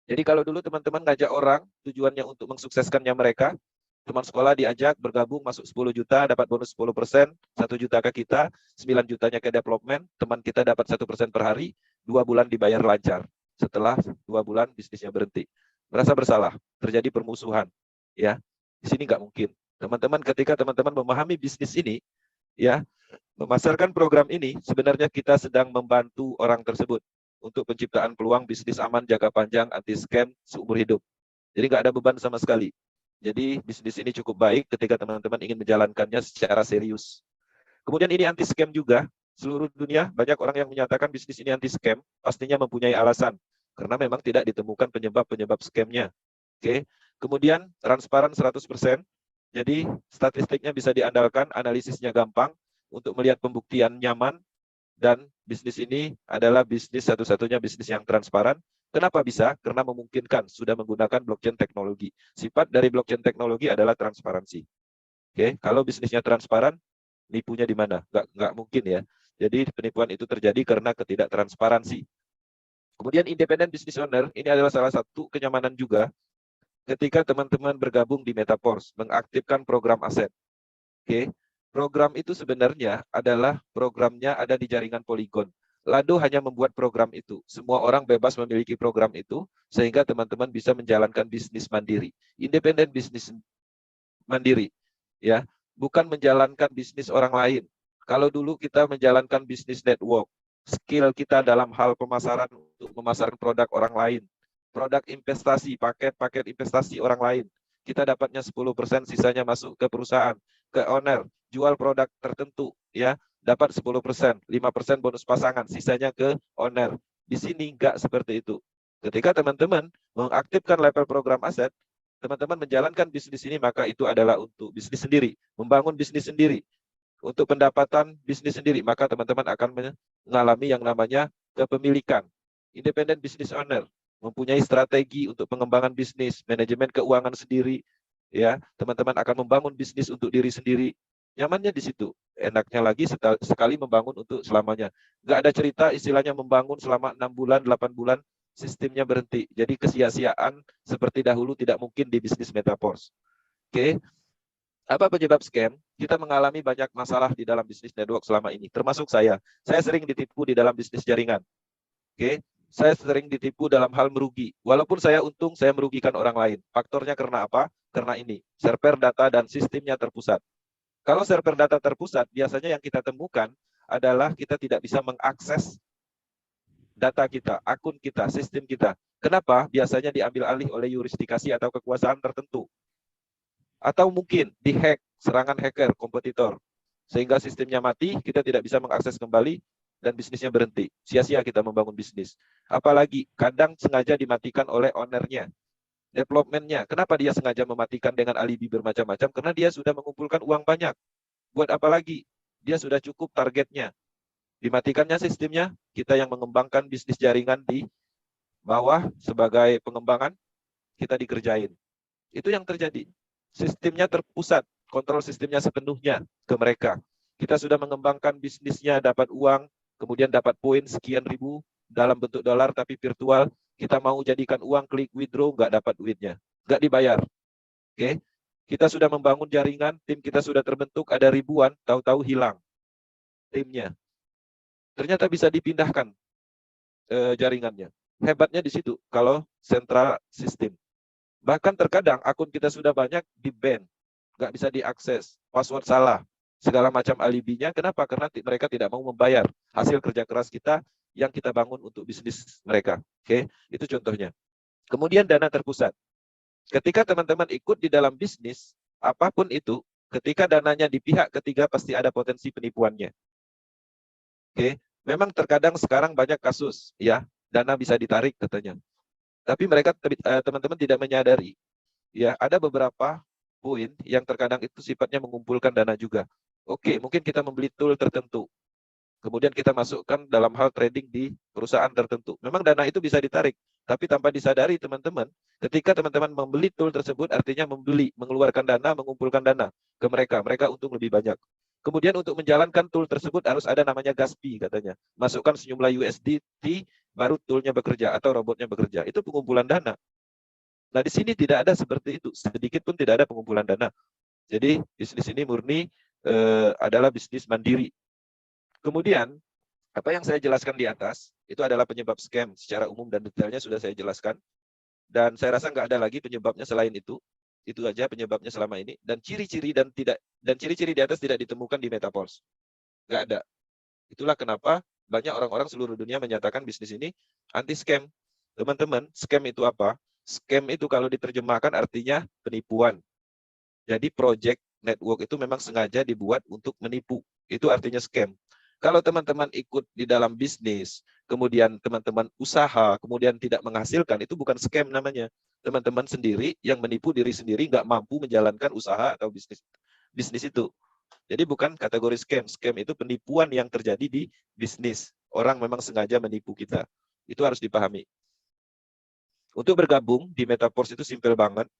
Jadi kalau dulu teman-teman ngajak orang, tujuannya untuk mensukseskannya mereka, teman sekolah diajak bergabung masuk 10 juta, dapat bonus 10%, 1 juta ke kita, 9 jutanya ke development, teman kita dapat 1% per hari, 2 bulan dibayar lancar. Setelah 2 bulan bisnisnya berhenti. Merasa bersalah, terjadi permusuhan. Ya, di sini nggak mungkin. Teman-teman, ketika teman-teman memahami bisnis ini, ya, memasarkan program ini, sebenarnya kita sedang membantu orang tersebut untuk penciptaan peluang bisnis aman, jangka panjang, anti scam, seumur hidup. Jadi nggak ada beban sama sekali. Jadi bisnis ini cukup baik ketika teman-teman ingin menjalankannya secara serius. Kemudian ini anti scam juga. Seluruh dunia banyak orang yang menyatakan bisnis ini anti scam, pastinya mempunyai alasan karena memang tidak ditemukan penyebab-penyebab scamnya. Oke. Kemudian transparan 100%. Jadi statistiknya bisa diandalkan, analisisnya gampang untuk melihat pembuktian nyaman, dan bisnis ini adalah bisnis satu-satunya bisnis yang transparan. Kenapa bisa? Karena memungkinkan sudah menggunakan blockchain teknologi. Sifat dari blockchain teknologi adalah transparansi. Oke, kalau bisnisnya transparan, nipunya di mana? Nggak mungkin ya. Jadi penipuan itu terjadi karena ketidaktransparansi. Kemudian independent business owner, ini adalah salah satu kenyamanan juga ketika teman-teman bergabung di Metaforce, mengaktifkan program aset. Oke, program itu sebenarnya adalah programnya ada di jaringan Polygon. Lado hanya membuat program itu. Semua orang bebas memiliki program itu, sehingga teman-teman bisa menjalankan bisnis mandiri. Independent bisnis mandiri, ya, bukan menjalankan bisnis orang lain. Kalau dulu kita menjalankan bisnis network, skill kita dalam hal pemasaran untuk memasarkan produk orang lain, produk investasi, paket-paket investasi orang lain, kita dapatnya 10%, sisanya masuk ke perusahaan, ke owner, jual produk tertentu, ya, dapat 10%, 5% bonus pasangan, sisanya ke owner. Di sini enggak seperti itu. Ketika teman-teman mengaktifkan level program aset, teman-teman menjalankan bisnis ini, maka itu adalah untuk bisnis sendiri, membangun bisnis sendiri, untuk pendapatan bisnis sendiri, maka teman-teman akan mengalami yang namanya kepemilikan. Independent business owner mempunyai strategi untuk pengembangan bisnis, manajemen keuangan sendiri, ya, teman-teman akan membangun bisnis untuk diri sendiri. Nyamannya di situ. Enaknya lagi sekali membangun untuk selamanya. Nggak ada cerita istilahnya membangun selama 6 bulan, 8 bulan, sistemnya berhenti. Jadi kesia-siaan seperti dahulu tidak mungkin di bisnis Metaforce. Oke. Apa penyebab scam? Kita mengalami banyak masalah di dalam bisnis network selama ini, termasuk saya. Saya sering ditipu di dalam bisnis jaringan. Oke. Saya sering ditipu dalam hal merugi. Walaupun saya untung, saya merugikan orang lain. Faktornya karena apa? Karena ini, server data dan sistemnya terpusat. Kalau server data terpusat, biasanya yang kita temukan adalah kita tidak bisa mengakses data kita, akun kita, sistem kita. Kenapa? Biasanya diambil alih oleh yurisdikasi atau kekuasaan tertentu. Atau mungkin dihack, serangan hacker, kompetitor. Sehingga sistemnya mati, kita tidak bisa mengakses kembali, dan bisnisnya berhenti. Sia-sia kita membangun bisnis. Apalagi, kadang sengaja dimatikan oleh ownernya, development-nya. Kenapa dia sengaja mematikan dengan alibi bermacam-macam? Karena dia sudah mengumpulkan uang banyak. Buat apa lagi? Dia sudah cukup targetnya. Dimatikannya sistemnya, kita yang mengembangkan bisnis jaringan di bawah sebagai pengembangan, kita dikerjain. Itu yang terjadi. Sistemnya terpusat, kontrol sistemnya sepenuhnya ke mereka. Kita sudah mengembangkan bisnisnya, dapat uang, kemudian dapat poin sekian ribu dalam bentuk dolar tapi virtual. Kita mau jadikan uang, klik withdraw, nggak dapat duitnya, nggak dibayar. Oke, kita sudah membangun jaringan, tim kita sudah terbentuk, ada ribuan, tahu-tahu hilang timnya. Ternyata bisa dipindahkan jaringannya. Hebatnya di situ, kalau sentral sistem. Bahkan terkadang akun kita sudah banyak di-ban, nggak bisa diakses, password salah, segala macam alibinya. Kenapa? Karena mereka tidak mau membayar hasil kerja keras kita yang kita bangun untuk bisnis mereka. Oke, itu contohnya. Kemudian dana terpusat. Ketika teman-teman ikut di dalam bisnis, apapun itu, ketika dananya di pihak ketiga pasti ada potensi penipuannya. Oke, memang terkadang sekarang banyak kasus, ya, dana bisa ditarik katanya. Tapi mereka, teman-teman tidak menyadari, ya, ada beberapa poin yang terkadang itu sifatnya mengumpulkan dana juga. Oke, mungkin kita membeli tool tertentu. Kemudian kita masukkan dalam hal trading di perusahaan tertentu. Memang dana itu bisa ditarik, tapi tanpa disadari teman-teman, ketika teman-teman membeli tool tersebut, artinya membeli, mengeluarkan dana, mengumpulkan dana ke mereka. Mereka untung lebih banyak. Kemudian untuk menjalankan tool tersebut harus ada namanya gas fee katanya. Masukkan sejumlah USDT, baru toolnya bekerja atau robotnya bekerja. Itu pengumpulan dana. Nah, di sini tidak ada seperti itu. Sedikit pun tidak ada pengumpulan dana. Jadi bisnis ini murni adalah bisnis mandiri. Kemudian, apa yang saya jelaskan di atas, itu adalah penyebab scam secara umum dan detailnya sudah saya jelaskan. Dan saya rasa nggak ada lagi penyebabnya selain itu. Itu aja penyebabnya selama ini. Dan ciri-ciri ciri-ciri di atas tidak ditemukan di Metaforce. Nggak ada. Itulah kenapa banyak orang-orang seluruh dunia menyatakan bisnis ini anti-scam. Teman-teman, scam itu apa? Scam itu kalau diterjemahkan artinya penipuan. Jadi project network itu memang sengaja dibuat untuk menipu. Itu artinya scam. Kalau teman-teman ikut di dalam bisnis, kemudian teman-teman usaha, kemudian tidak menghasilkan, itu bukan scam namanya. Teman-teman sendiri yang menipu diri sendiri nggak mampu menjalankan usaha atau bisnis itu. Jadi bukan kategori scam. Scam itu penipuan yang terjadi di bisnis. Orang memang sengaja menipu kita. Itu harus dipahami. Untuk bergabung di Metaforce itu simpel banget.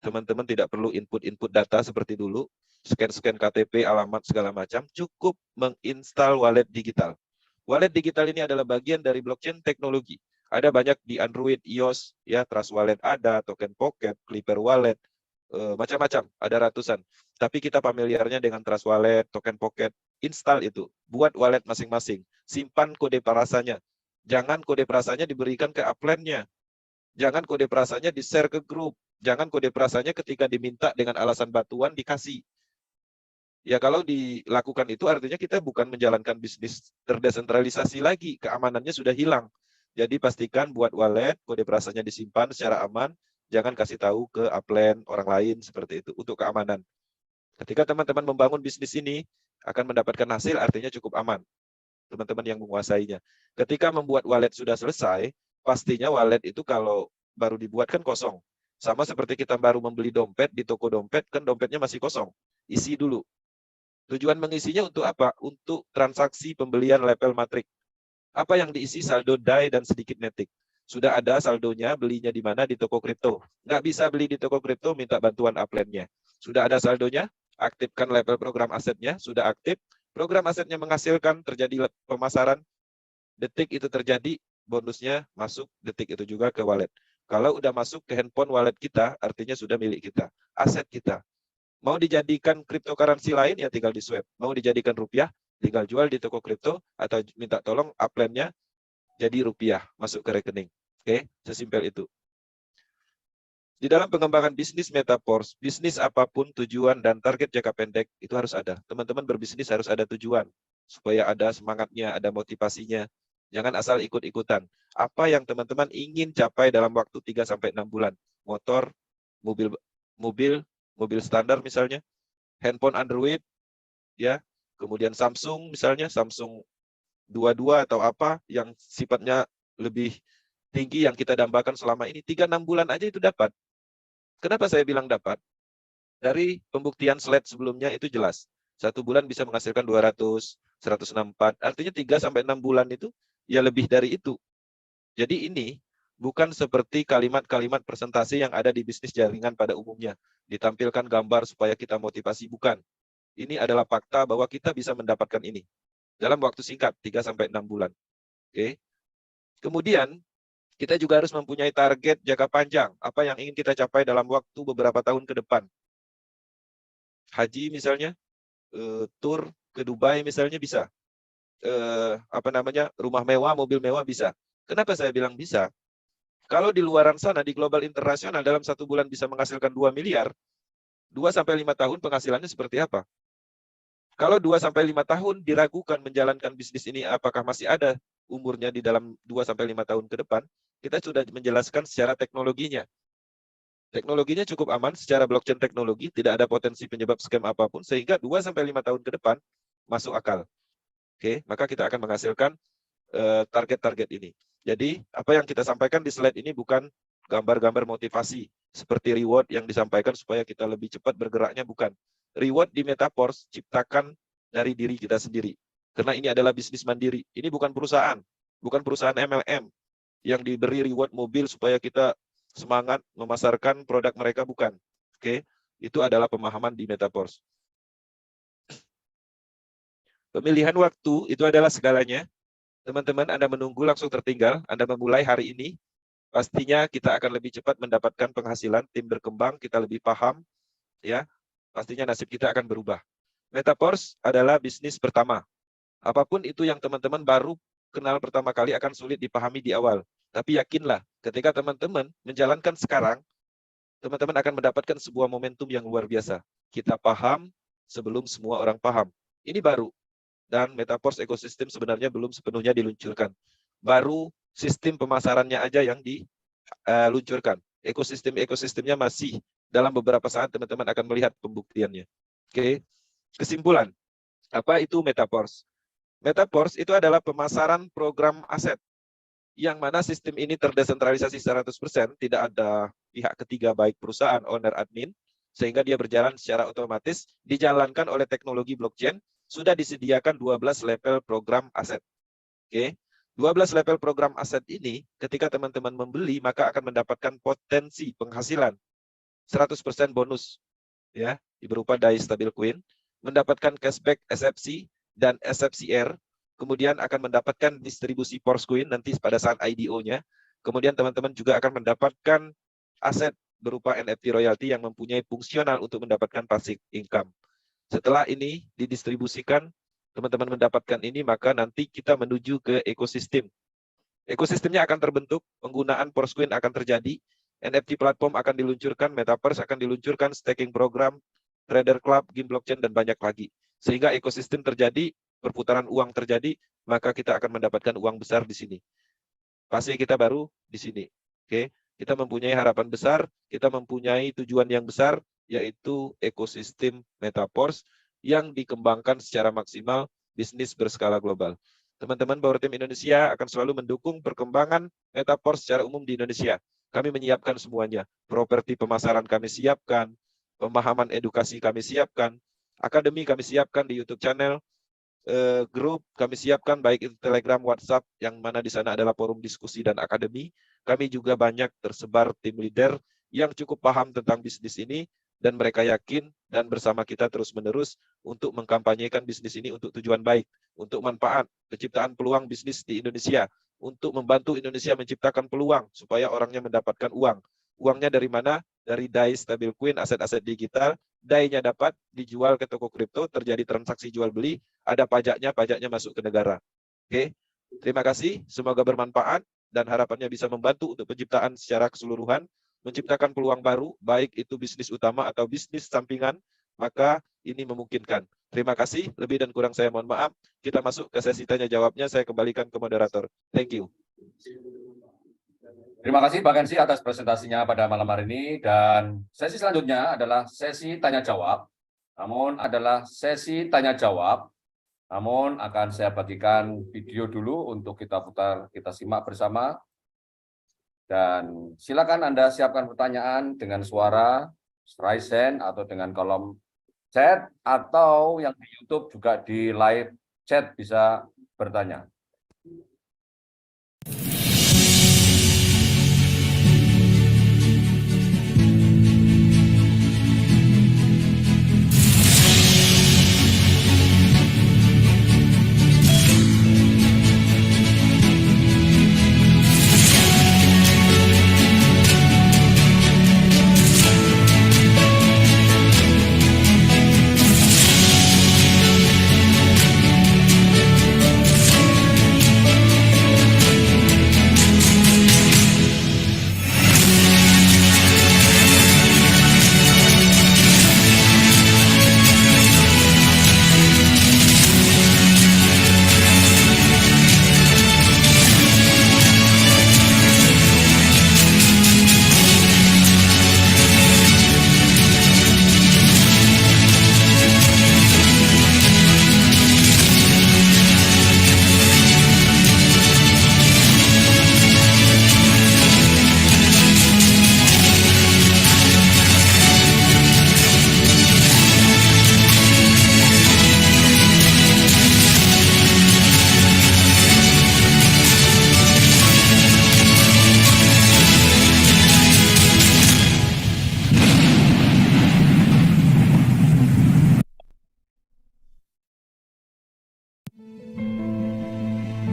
Teman-teman tidak perlu input data seperti dulu, scan KTP, alamat segala macam, cukup menginstal wallet digital. Wallet digital ini adalah bagian dari blockchain teknologi. Ada banyak di Android, iOS, ya, Trust Wallet ada, Token Pocket, Clipper Wallet, macam-macam, ada ratusan. Tapi kita familiarnya dengan Trust Wallet, Token Pocket, install itu, buat wallet masing-masing, simpan kode parasanya. Jangan kode parasanya diberikan ke upline-nya. Jangan kode parasanya di-share ke grup. Jangan kode parasanya ketika diminta dengan alasan batuan dikasih. Ya kalau dilakukan itu artinya kita bukan menjalankan bisnis terdesentralisasi lagi, keamanannya sudah hilang. Jadi pastikan buat wallet, kode parasanya disimpan secara aman, jangan kasih tahu ke upline orang lain seperti itu untuk keamanan. Ketika teman-teman membangun bisnis ini akan mendapatkan hasil artinya cukup aman. Teman-teman yang menguasainya. Ketika membuat wallet sudah selesai, pastinya wallet itu kalau baru dibuat kan kosong. Sama seperti kita baru membeli dompet di toko dompet, kan dompetnya masih kosong. Isi dulu. Tujuan mengisinya untuk apa? Untuk transaksi pembelian level matrik. Apa yang diisi? Saldo DAI dan sedikit netik. Sudah ada saldonya, belinya di mana? Di toko kripto. Nggak bisa beli di toko kripto, minta bantuan upline-nya. Sudah ada saldonya, aktifkan level program asetnya, sudah aktif. Program asetnya menghasilkan, terjadi pemasaran, detik itu terjadi, bonusnya masuk detik itu juga ke wallet. Kalau udah masuk ke handphone wallet kita, artinya sudah milik kita, aset kita. Mau dijadikan cryptocurrency lain, ya tinggal di swap. Mau dijadikan rupiah, tinggal jual di toko kripto, atau minta tolong upline-nya jadi rupiah, masuk ke rekening. Oke, sesimpel itu. Di dalam pengembangan bisnis Metaverse, bisnis apapun tujuan dan target jangka pendek itu harus ada. Teman-teman berbisnis harus ada tujuan, supaya ada semangatnya, ada motivasinya. Jangan asal ikut-ikutan. Apa yang teman-teman ingin capai dalam waktu 3-6 bulan? Motor, mobil standar misalnya, handphone Android, ya, kemudian Samsung misalnya, Samsung 22 atau apa yang sifatnya lebih tinggi yang kita dambakan selama ini, 3-6 bulan aja itu dapat. Kenapa saya bilang dapat? Dari pembuktian slide sebelumnya itu jelas. 1 bulan bisa menghasilkan 200, 164. Artinya 3-6 bulan itu ya lebih dari itu. Jadi ini bukan seperti kalimat-kalimat presentasi yang ada di bisnis jaringan pada umumnya. Ditampilkan gambar supaya kita motivasi, bukan. Ini adalah fakta bahwa kita bisa mendapatkan ini dalam waktu singkat, 3-6 bulan. Oke. Kemudian, kita juga harus mempunyai target jangka panjang. Apa yang ingin kita capai dalam waktu beberapa tahun ke depan. Haji misalnya, tur ke Dubai misalnya bisa. Rumah mewah, mobil mewah bisa. Kenapa saya bilang bisa? Kalau di luaran sana, di global internasional, dalam 1 bulan bisa menghasilkan 2 miliar, 2-5 tahun penghasilannya seperti apa? Kalau 2-5 tahun diragukan menjalankan bisnis ini, apakah masih ada umurnya di dalam 2-5 tahun ke depan, kita sudah menjelaskan secara teknologinya. Teknologinya cukup aman secara blockchain teknologi, tidak ada potensi penyebab scam apapun, sehingga 2-5 tahun ke depan masuk akal. Oke, maka kita akan menghasilkan target-target ini. Jadi, apa yang kita sampaikan di slide ini bukan gambar-gambar motivasi, seperti reward yang disampaikan supaya kita lebih cepat bergeraknya, bukan. Reward di Metaverse ciptakan dari diri kita sendiri. Karena ini adalah bisnis mandiri. Ini bukan perusahaan MLM yang diberi reward mobil supaya kita semangat memasarkan produk mereka, bukan. Oke, itu adalah pemahaman di Metaverse. Pemilihan waktu itu adalah segalanya. Teman-teman, Anda menunggu langsung tertinggal, Anda memulai hari ini, pastinya kita akan lebih cepat mendapatkan penghasilan, tim berkembang, kita lebih paham, ya, pastinya nasib kita akan berubah. Metaverse adalah bisnis pertama. Apapun itu yang teman-teman baru kenal pertama kali akan sulit dipahami di awal. Tapi yakinlah, ketika teman-teman menjalankan sekarang, teman-teman akan mendapatkan sebuah momentum yang luar biasa. Kita paham sebelum semua orang paham. Ini baru. Dan Metaverse ekosistem sebenarnya belum sepenuhnya diluncurkan. Baru sistem pemasarannya aja yang diluncurkan. Ekosistemnya masih dalam beberapa saat teman-teman akan melihat pembuktiannya. Oke. Kesimpulan, apa itu Metaverse? Metaverse itu adalah pemasaran program aset yang mana sistem ini terdesentralisasi 100%, tidak ada pihak ketiga baik perusahaan, owner, admin, sehingga dia berjalan secara otomatis, dijalankan oleh teknologi blockchain. Sudah disediakan 12 level program aset. Oke. 12 level program aset ini ketika teman-teman membeli maka akan mendapatkan potensi penghasilan 100% bonus ya, berupa DAI Stabil Coin, mendapatkan cashback SFC dan SFCR, kemudian akan mendapatkan distribusi Force Coin nanti pada saat IDO-nya. Kemudian teman-teman juga akan mendapatkan aset berupa NFT royalty yang mempunyai fungsional untuk mendapatkan passive income. Setelah ini didistribusikan, teman-teman mendapatkan ini, maka nanti kita menuju ke ekosistem. Ekosistemnya akan terbentuk, penggunaan Force Coin akan terjadi, NFT platform akan diluncurkan, Metaverse akan diluncurkan, staking program, trader club, game blockchain, dan banyak lagi. Sehingga ekosistem terjadi, perputaran uang terjadi, maka kita akan mendapatkan uang besar di sini. Pasti kita baru di sini. Oke, kita mempunyai harapan besar, kita mempunyai tujuan yang besar, yaitu ekosistem Metaverse yang dikembangkan secara maksimal, bisnis berskala global. Teman-teman Power Team Indonesia akan selalu mendukung perkembangan Metaverse secara umum di Indonesia. Kami menyiapkan semuanya. Properti pemasaran kami siapkan, pemahaman edukasi kami siapkan, akademi kami siapkan di YouTube channel, grup kami siapkan baik itu Telegram, WhatsApp, yang mana di sana adalah forum diskusi dan akademi. Kami juga banyak tersebar tim leader yang cukup paham tentang bisnis ini, dan mereka yakin dan bersama kita terus-menerus untuk mengkampanyekan bisnis ini untuk tujuan baik, untuk manfaat, penciptaan peluang bisnis di Indonesia, untuk membantu Indonesia menciptakan peluang supaya orangnya mendapatkan uang. Uangnya dari mana? Dari DAI Stabil Coin, aset-aset digital. DAI-nya dapat dijual ke toko kripto, terjadi transaksi jual beli, ada pajaknya, pajaknya masuk ke negara. Oke, terima kasih, semoga bermanfaat dan harapannya bisa membantu untuk penciptaan secara keseluruhan, menciptakan peluang baru, baik itu bisnis utama atau bisnis sampingan, maka ini memungkinkan. Terima kasih, lebih dan kurang saya mohon maaf. Kita masuk ke sesi tanya jawabnya, saya kembalikan ke moderator. Thank you. Terima kasih Pak Kensi atas presentasinya pada malam hari ini, dan sesi selanjutnya adalah sesi tanya jawab. Namun akan saya bagikan video dulu untuk kita putar, kita simak bersama. Dan silakan Anda siapkan pertanyaan dengan suara, raise hand, atau dengan kolom chat, atau yang di YouTube juga di live chat bisa bertanya.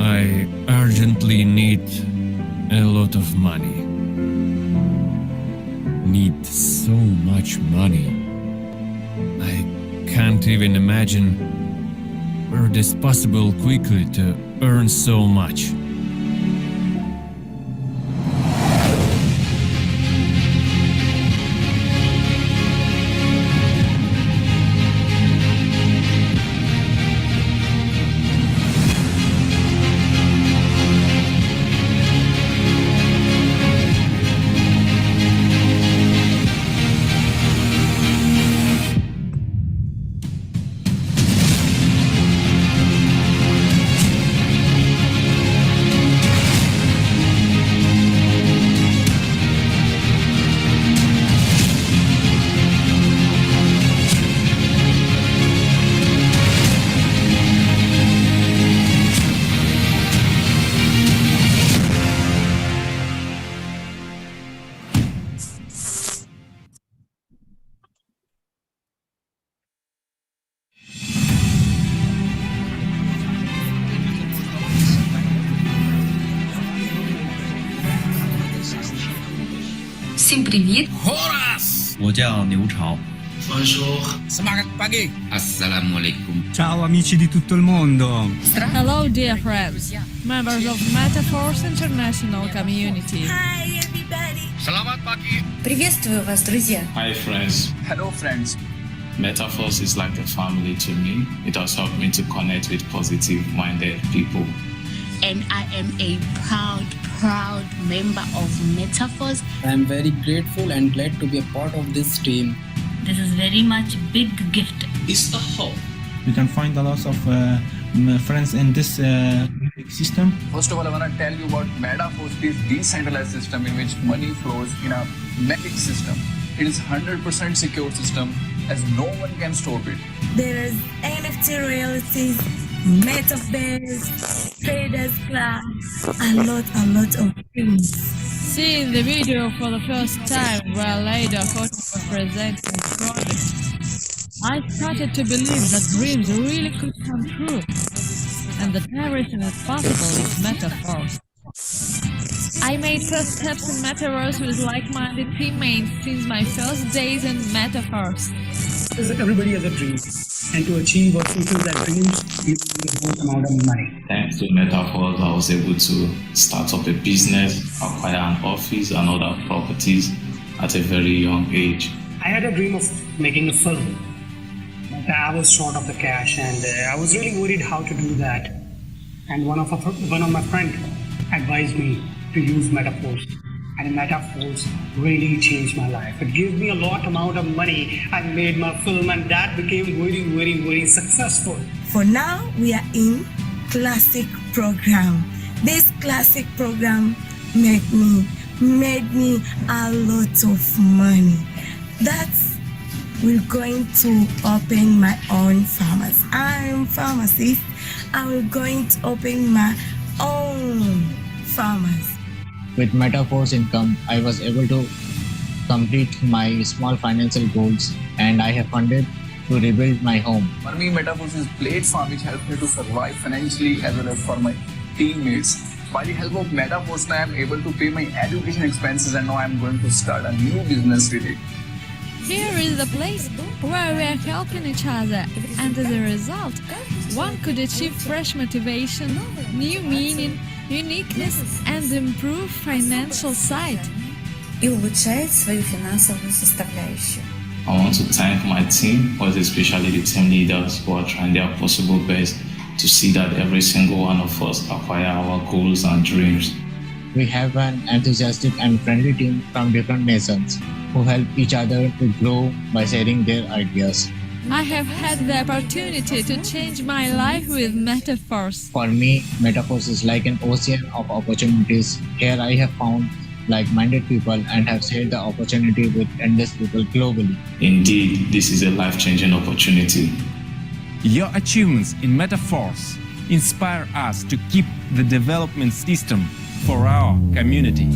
I urgently need a lot of money. Need so much money. I can't even imagine where it is possible quickly to earn so much. Всім привіт! Horas! 我叫牛潮。Bonjour. Semangat pagi. Assalamualaikum. Ciao amici di tutto il mondo. Hello dear friends, members of Metaforce International Community. Hi everybody. Selamat pagi. Приветствую вас, друзья. Hi friends. Hello friends. Metaforce is like a family to me. It has helped me to connect with positive-minded people. And I am a proud member of Metaforce. I am very grateful and glad to be a part of this team. This is very much big gift. It's the hope. You can find a lot of friends in this system. First of all, I want to tell you about Metaforce, this decentralized system in which money flows in a magic system. It is 100% secure system as no one can stop it. There is NFT royalties, Metaverse, Traders Club, a lot of things. Seeing the video for the first time where later photo representing project, I started to believe that dreams really could come true, and that everything is possible with Metaforce. I made first steps in Metaverse with like-minded teammates since my first days in Metaverse. Everybody has a dream, and to achieve or fulfill that dreams, you need a good amount of money. Thanks to Metaforce, I was able to start up a business, acquire an office and other properties at a very young age. I had a dream of making a film, but I was short of the cash, and I was really worried how to do that. And one of my friends advised me to use Metaforce, and Metaforce really changed my life. It gave me a lot amount of money. I made my film, and that became very successful. For now, we are in classic program. This classic program made me a lot of money. We're going to open my own pharmacy. I'm pharmacist. I'm going to open my own pharmacy. With Metaforce income, I was able to complete my small financial goals, and I have funded to rebuild my home. For me, Metaforce is a platform which helps me to survive financially as well as for my teammates. By the help of Metaforce, I am able to pay my education expenses, and now I am going to start a new business with it. Here is the place where we are helping each other, and as a result, one could achieve fresh motivation, new meaning, uniqueness, and improve financial side. И улучшает свою финансовую составляющую. I want to thank my team, but especially the team leaders who are trying their possible best to see that every single one of us acquire our goals and dreams. We have an enthusiastic and friendly team from different nations who help each other to grow by sharing their ideas. I have had the opportunity to change my life with Metaforce. For me, Metaforce is like an ocean of opportunities. Here I have found like-minded people and have shared the opportunity with endless people globally. Indeed, this is a life-changing opportunity. Your achievements in Metaforce inspire us to keep the development system for our community.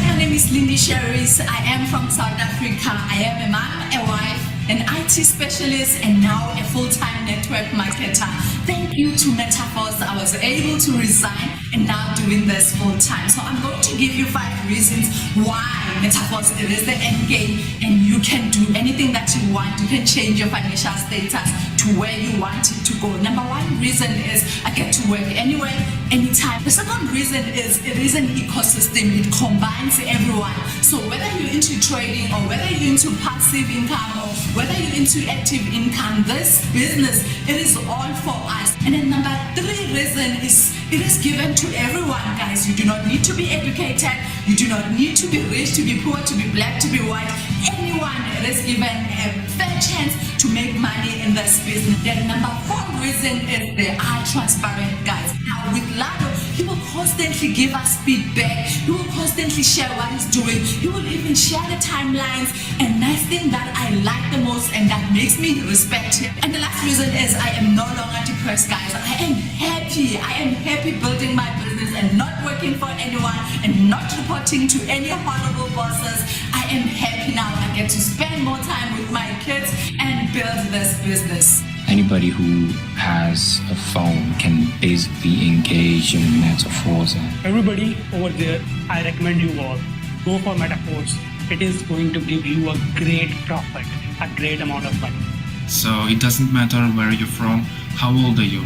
My name is Lindy Sherris. I am from South Africa. I am a mom, a wife, an IT specialist, and now a full-time network marketer. Thank you to Metaforce. I was able to resign and now doing this full-time. So I'm going to give you 5 reasons why Metaforce is the end game, and you can do anything that you want. You can change your financial status to where you want it to go. Number 1 reason is I get to work anywhere, anytime. The second reason is it is an ecosystem. It combines everyone. So whether you're into trading or whether you're into passive income or whether you're into active income, this business, it is all for us. And then number 3 reason is it is given to everyone, guys. You do not need to be educated. You do not need to be rich, to be poor, to be black, to be white. Anyone is given a fair chance to make money in this business. Then number 4 reason is they are transparent, guys. Now with Lado, he will constantly give us feedback. He will constantly share what he's doing. He will even share the timelines. And nice thing that I like the most and that makes me respect him. And the last reason is I am no longer depressed, guys. I am happy. I am happy building my business and not working for anyone and not reporting to any horrible bosses. I am happy now. I get to spend more time with my kids and build this business. anybody who has a phone can basically engage in metaphors. Everybody over there, I recommend you all, go for metaphors. It is going to give you a great profit, a great amount of money. So it doesn't matter where you're from, how old are you.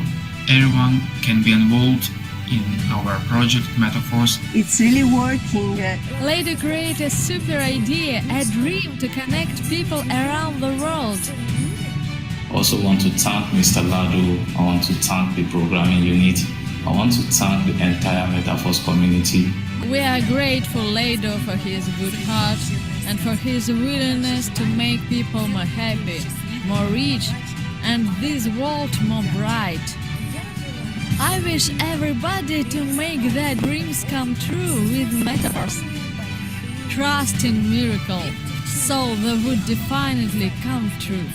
Everyone can be involved in our project Metaphors. It's really working. Lado created a super idea, a dream to connect people around the world. Also want to thank Mr. Lado. I want to thank the programming unit. I want to thank the entire Metaphors community. We are grateful Lado for his good heart and for his willingness to make people more happy, more rich, and this world more bright. I wish everybody to make their dreams come true with Metaphors. Trust in miracle, so they would definitely come true.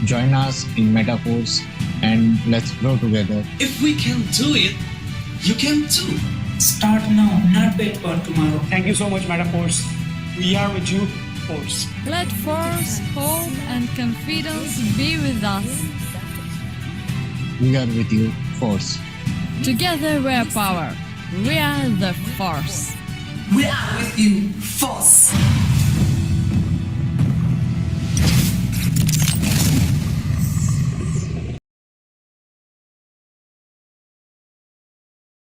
Join us in Metaphors and let's grow together. If we can do it, you can too. Start now, not wait for tomorrow. Thank you so much, Metaphors. We are with you, Force. Let force, hope, and confidence be with us. We are with you, Force. Together we are power. We are the Force. We are with you, Force.